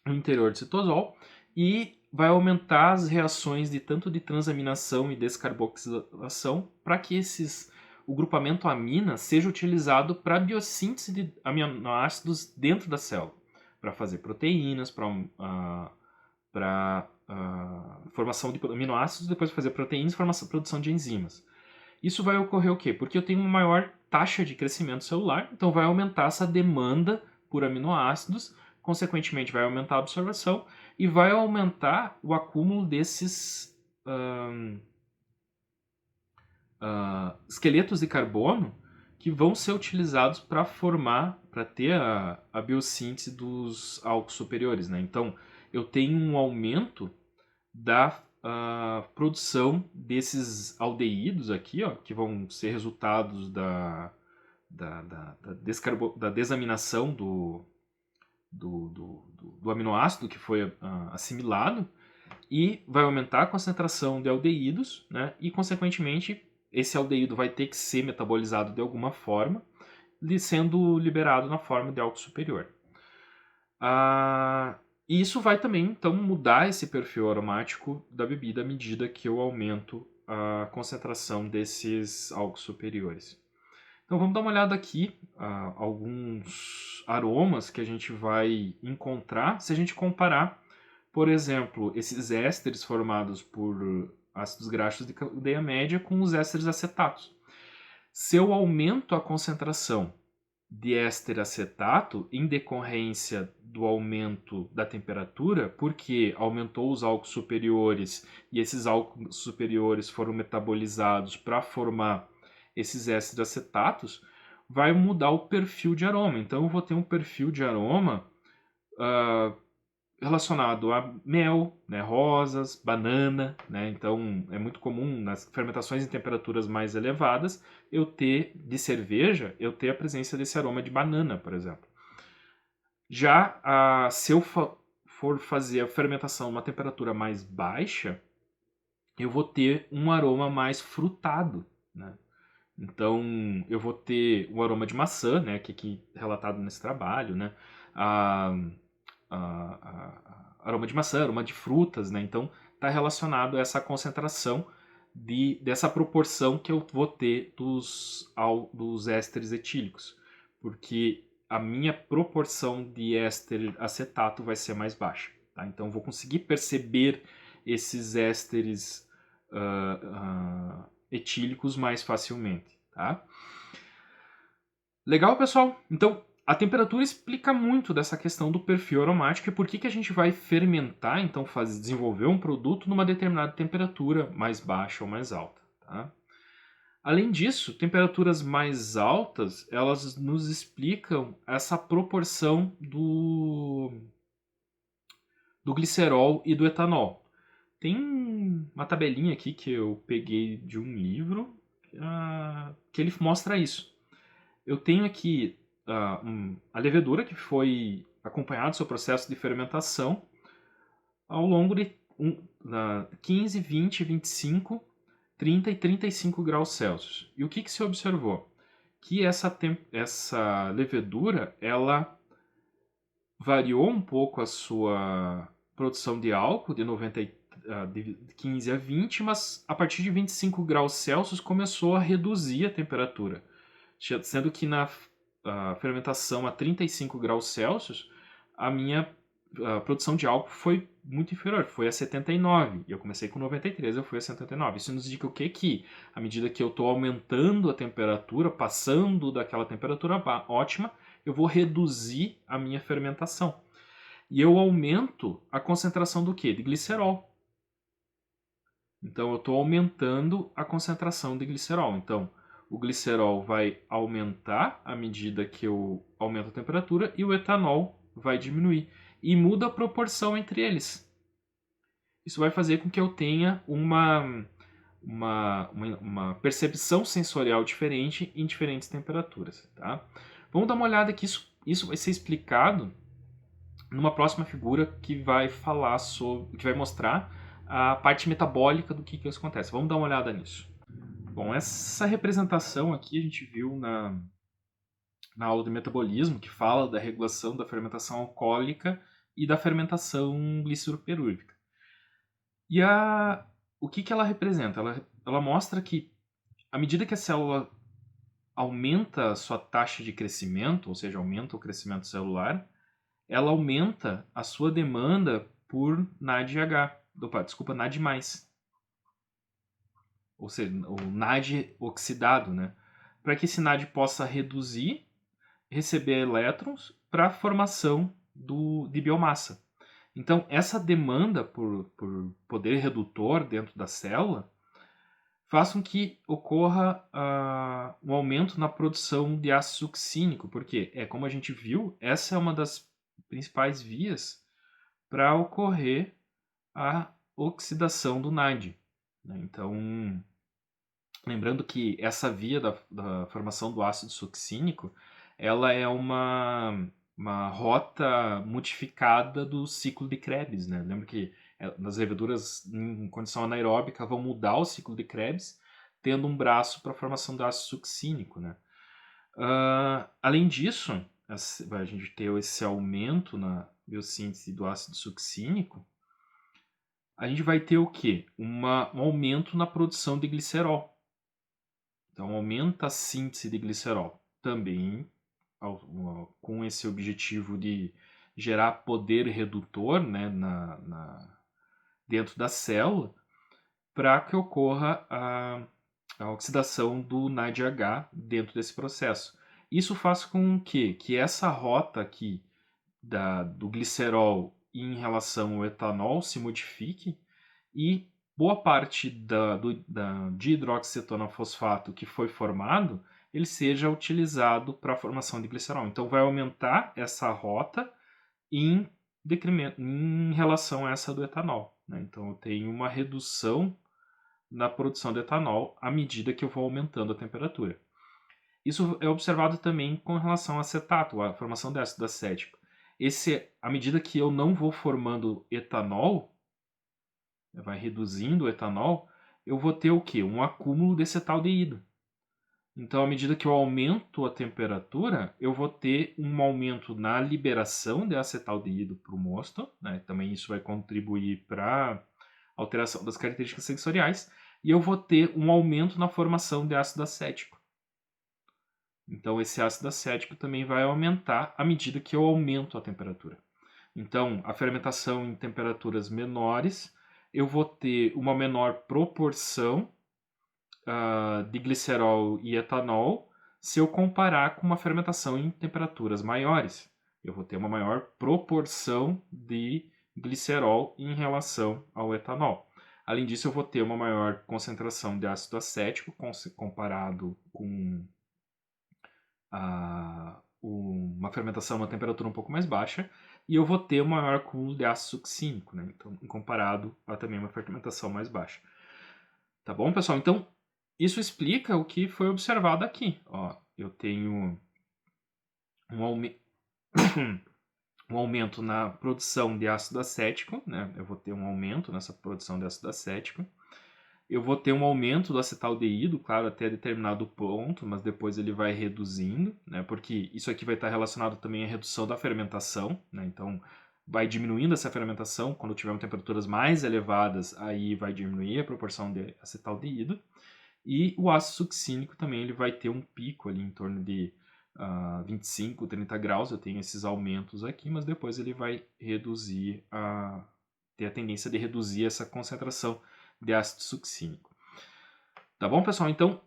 A: no interior do citosol e vai aumentar as reações tanto de transaminação e descarboxilação para que o grupamento amina seja utilizado para a biossíntese de aminoácidos dentro da célula, para fazer proteínas, para formação de aminoácidos, depois vai fazer proteínas, produção de enzimas. Isso vai ocorrer o quê? Porque eu tenho uma maior taxa de crescimento celular, então vai aumentar essa demanda por aminoácidos, consequentemente vai aumentar a absorção e vai aumentar o acúmulo desses esqueletos de carbono que vão ser utilizados para ter a biossíntese dos álcools superiores, né? Então, eu tenho um aumento da produção desses aldeídos aqui, ó, que vão ser resultados da desaminação do aminoácido que foi assimilado, e vai aumentar a concentração de aldeídos, né? E, consequentemente, esse aldeído vai ter que ser metabolizado de alguma forma, sendo liberado na forma de álcool superior. E isso vai também, então, mudar esse perfil aromático da bebida à medida que eu aumento a concentração desses álcools superiores. Então vamos dar uma olhada aqui, alguns aromas que a gente vai encontrar se a gente comparar, por exemplo, esses ésteres formados por ácidos graxos de cadeia média com os ésteres acetatos. Se eu aumento a concentração de éster acetato em decorrência do aumento da temperatura, porque aumentou os álcools superiores e esses álcools superiores foram metabolizados para formar esses ésteres acetatos, vai mudar o perfil de aroma. Então eu vou ter um perfil de aroma relacionado a mel, né, rosas, banana, né? Então é muito comum nas fermentações em temperaturas mais elevadas de cerveja, eu ter a presença desse aroma de banana, por exemplo. Já se eu for fazer a fermentação numa temperatura mais baixa, eu vou ter um aroma mais frutado, né? Então eu vou ter o aroma de maçã, né, que aqui relatado nesse trabalho, né? Aroma de maçã, aroma de frutas, né? Então está relacionado a essa concentração dessa proporção que eu vou ter dos ésteres etílicos, porque a minha proporção de éster acetato vai ser mais baixa, tá? Então eu vou conseguir perceber esses ésteres etílicos mais facilmente, tá? Legal, pessoal? Então, a temperatura explica muito dessa questão do perfil aromático e por que a gente vai fermentar, então desenvolver um produto numa determinada temperatura mais baixa ou mais alta, tá? Além disso, temperaturas mais altas, elas nos explicam essa proporção do glicerol e do etanol. Tem uma tabelinha aqui que eu peguei de um livro que ele mostra isso. Eu tenho aqui a levedura que foi acompanhado seu processo de fermentação ao longo de 15, 20, 25, 30 e 35 graus Celsius. E o que se observou? Que essa levedura ela variou um pouco a sua produção de álcool de 15 a 20, mas a partir de 25 graus Celsius começou a reduzir a temperatura, sendo que na fermentação a 35 graus Celsius a minha produção de álcool foi muito inferior, foi a 79. Eu comecei com 93, eu fui a 79. Isso nos indica o quê? Que à medida que eu estou aumentando a temperatura, passando daquela temperatura ótima, eu vou reduzir a minha fermentação. E eu aumento a concentração do quê? De glicerol. Então eu estou aumentando a concentração de glicerol. Então o glicerol vai aumentar à medida que eu aumento a temperatura e o etanol vai diminuir. E muda a proporção entre eles. Isso vai fazer com que eu tenha uma percepção sensorial diferente em diferentes temperaturas. Tá? Vamos dar uma olhada que isso vai ser explicado numa próxima figura que vai falar sobre, que vai mostrar a parte metabólica do que isso acontece. Vamos dar uma olhada nisso. Bom, essa representação aqui a gente viu na aula de metabolismo, que fala da regulação da fermentação alcoólica e da fermentação gliceropirúvica. E o que ela representa? Ela mostra que, à medida que a célula aumenta a sua taxa de crescimento, ou seja, aumenta o crescimento celular, ela aumenta a sua demanda por NADH. Desculpa, NAD+. Ou seja, o NAD oxidado, né? Para que esse NAD possa reduzir, receber elétrons para a formação de biomassa. Então, essa demanda por poder redutor dentro da célula faz com que ocorra um aumento na produção de ácido succínico, porque, como a gente viu, essa é uma das principais vias para ocorrer a oxidação do NAD. Né? Então, lembrando que essa via da formação do ácido succínico, ela é uma rota modificada do ciclo de Krebs. Né? Lembra que nas leveduras em condição anaeróbica vão mudar o ciclo de Krebs, tendo um braço para a formação do ácido succínico. Né? Além disso, a gente ter esse aumento na biossíntese do ácido succínico, a gente vai ter o quê? Um aumento na produção de glicerol. Então, aumenta a síntese de glicerol. Também com esse objetivo de gerar poder redutor, né, dentro da célula, para que ocorra a oxidação do NADH dentro desse processo. Isso faz com que essa rota aqui do glicerol em relação ao etanol se modifique e boa parte de hidroxicetona-fosfato que foi formado, ele seja utilizado para a formação de glicerol. Então, vai aumentar essa rota em relação a essa do etanol. Né? Então, eu tenho uma redução na produção de etanol à medida que eu vou aumentando a temperatura. Isso é observado também com relação ao acetato, a formação de ácido acético. À medida que eu não vou formando etanol, vai reduzindo o etanol, eu vou ter o quê? Um acúmulo de acetaldeído. Então, à medida que eu aumento a temperatura, eu vou ter um aumento na liberação de acetaldeído para o mosto. Né? Também isso vai contribuir para a alteração das características sensoriais. E eu vou ter um aumento na formação de ácido acético. Então, esse ácido acético também vai aumentar à medida que eu aumento a temperatura. Então, a fermentação em temperaturas menores, eu vou ter uma menor proporção de glicerol e etanol se eu comparar com uma fermentação em temperaturas maiores. Eu vou ter uma maior proporção de glicerol em relação ao etanol. Além disso, eu vou ter uma maior concentração de ácido acético comparado com uma fermentação a uma temperatura um pouco mais baixa, e eu vou ter um maior acúmulo de ácido succínico, né? Então, comparado a também uma fermentação mais baixa. Tá bom, pessoal? Então, isso explica o que foi observado aqui. Ó, eu tenho um aumento na produção de ácido acético, né? Eu vou ter um aumento nessa produção de ácido acético. Eu vou ter um aumento do acetaldeído, claro, até determinado ponto, mas depois ele vai reduzindo, né? Porque isso aqui vai estar relacionado também à redução da fermentação, né? Então, vai diminuindo essa fermentação. Quando tivermos temperaturas mais elevadas, aí vai diminuir a proporção de acetaldeído. E o ácido succínico também ele vai ter um pico ali em torno de 25, 30 graus. Eu tenho esses aumentos aqui, mas depois ele vai reduzir, ter a tendência de reduzir essa concentração de ácido succínico. Tá bom, pessoal? Então,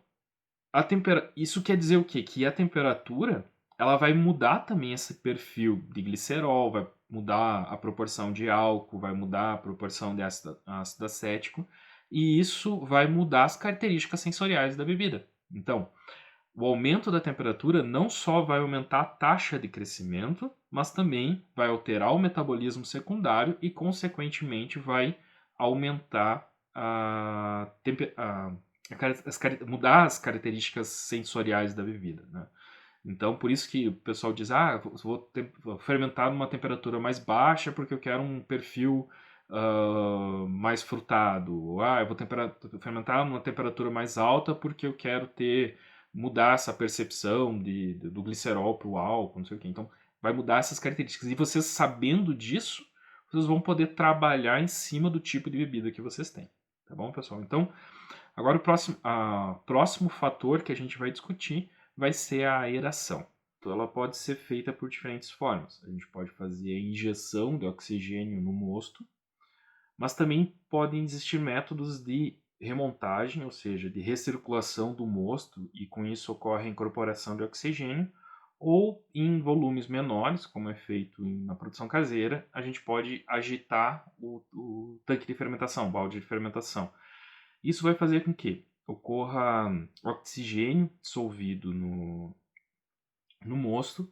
A: isso quer dizer o quê? Que a temperatura ela vai mudar também esse perfil de glicerol, vai mudar a proporção de álcool, vai mudar a proporção de ácido acético, e isso vai mudar as características sensoriais da bebida. Então, o aumento da temperatura não só vai aumentar a taxa de crescimento, mas também vai alterar o metabolismo secundário e, consequentemente, vai aumentar mudar as características sensoriais da bebida. Né? Então, por isso que o pessoal diz, vou fermentar numa temperatura mais baixa porque eu quero um perfil mais frutado. Eu vou fermentar numa temperatura mais alta porque eu quero mudar essa percepção do glicerol para o álcool, não sei o quê. Então, vai mudar essas características. E vocês sabendo disso, vocês vão poder trabalhar em cima do tipo de bebida que vocês têm. Tá bom, pessoal? Então, agora o próximo fator que a gente vai discutir vai ser a aeração. Então, ela pode ser feita por diferentes formas. A gente pode fazer a injeção de oxigênio no mosto, mas também podem existir métodos de remontagem, ou seja, de recirculação do mosto, e com isso ocorre a incorporação de oxigênio, ou em volumes menores, como é feito na produção caseira, a gente pode agitar o tanque de fermentação, o balde de fermentação. Isso vai fazer com que ocorra oxigênio dissolvido no mosto,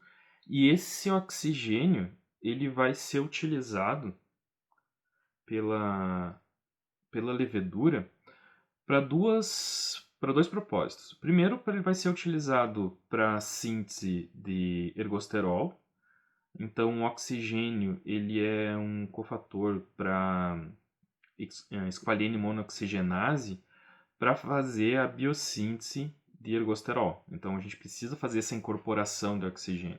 A: e esse oxigênio ele vai ser utilizado pela levedura para dois propósitos. Primeiro, ele vai ser utilizado para síntese de ergosterol. Então, o oxigênio ele é um cofator para esqualene monoxigenase para fazer a biossíntese de ergosterol. Então, a gente precisa fazer essa incorporação de oxigênio.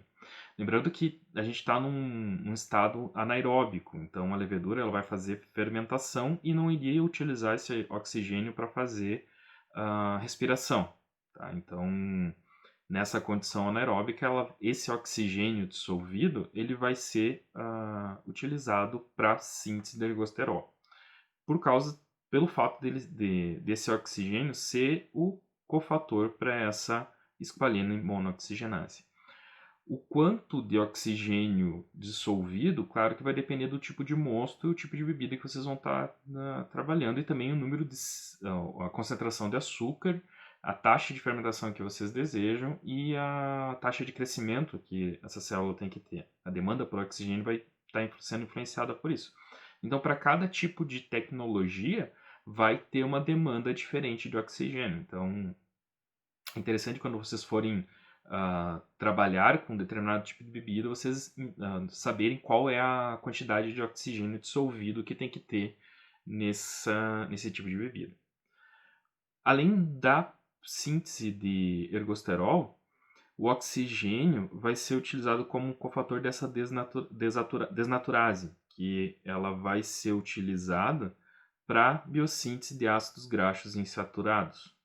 A: Lembrando que a gente está num estado anaeróbico, então a levedura ela vai fazer fermentação e não iria utilizar esse oxigênio para fazer a respiração. Tá? Então, nessa condição anaeróbica, esse oxigênio dissolvido ele vai ser utilizado para síntese de ergosterol, pelo fato desse oxigênio ser o cofator para essa esqualene monoxigenase. O quanto de oxigênio dissolvido, claro que vai depender do tipo de mosto e o tipo de bebida que vocês vão estar trabalhando, e também o número a concentração de açúcar, a taxa de fermentação que vocês desejam e a taxa de crescimento que essa célula tem que ter. A demanda por oxigênio vai estar sendo influenciada por isso. Então, para cada tipo de tecnologia, vai ter uma demanda diferente de oxigênio. Então, é interessante quando vocês forem trabalhar com determinado tipo de bebida, vocês saberem qual é a quantidade de oxigênio dissolvido que tem que ter nesse tipo de bebida. Além da síntese de ergosterol, o oxigênio vai ser utilizado como um cofator dessa desnaturase, que ela vai ser utilizada para biossíntese de ácidos graxos insaturados.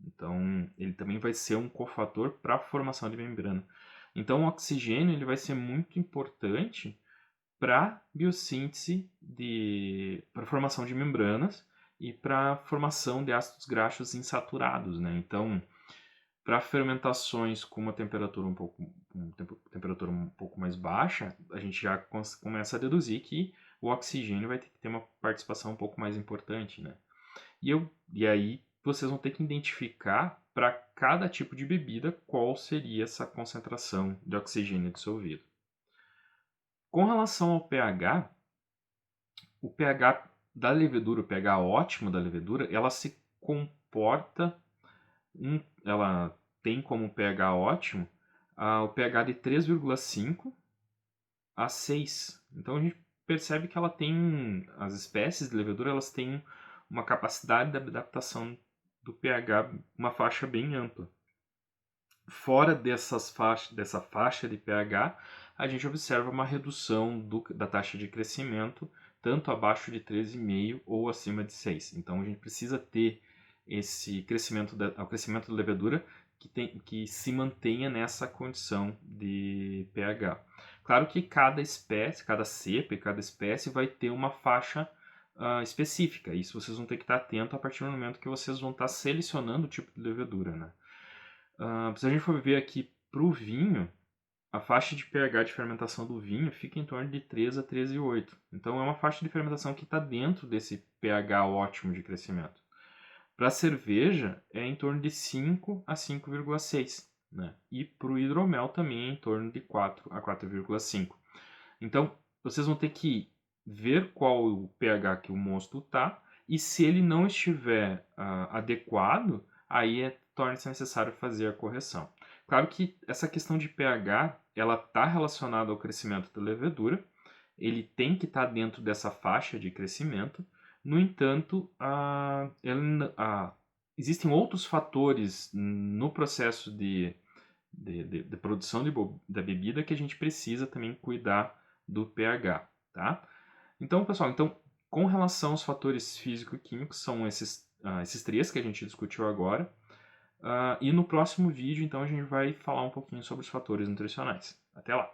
A: Então, ele também vai ser um cofator para a formação de membrana. Então, o oxigênio ele vai ser muito importante para biossíntese, para formação de membranas e para formação de ácidos graxos insaturados, né? Então, para fermentações com uma temperatura um pouco mais baixa, a gente já começa a deduzir que o oxigênio vai ter que ter uma participação um pouco mais importante, né? E aí vocês vão ter que identificar para cada tipo de bebida qual seria essa concentração de oxigênio dissolvido. Com relação ao pH, o pH da levedura, o pH ótimo da levedura, ela se comporta, ela tem como pH ótimo o pH de 3,5 a 6. Então a gente percebe que as espécies de levedura elas têm uma capacidade de adaptação do pH, uma faixa bem ampla. Fora dessa faixa de pH, a gente observa uma redução da taxa de crescimento, tanto abaixo de 3,5 ou acima de 6. Então a gente precisa ter esse crescimento da levedura que se mantenha nessa condição de pH. Claro que cada espécie, cada cepa e cada espécie vai ter uma faixa específica. Isso vocês vão ter que estar atento a partir do momento que vocês vão estar selecionando o tipo de levedura, né? Se a gente for ver aqui para o vinho, a faixa de pH de fermentação do vinho fica em torno de 3 a 13,8. Então é uma faixa de fermentação que está dentro desse pH ótimo de crescimento. Para a cerveja é em torno de 5 a 5,6. Né? E para o hidromel também é em torno de 4 a 4,5. Então vocês vão ter que ver qual o pH que o mosto está, e se ele não estiver adequado, aí torna-se necessário fazer a correção. Claro que essa questão de pH ela está relacionada ao crescimento da levedura, ele tem que estar dentro dessa faixa de crescimento. No entanto, existem outros fatores no processo de produção da bebida que a gente precisa também cuidar do pH, tá? Então, pessoal, com relação aos fatores físico-químicos, são esses três que a gente discutiu agora. E no próximo vídeo, então, a gente vai falar um pouquinho sobre os fatores nutricionais. Até lá!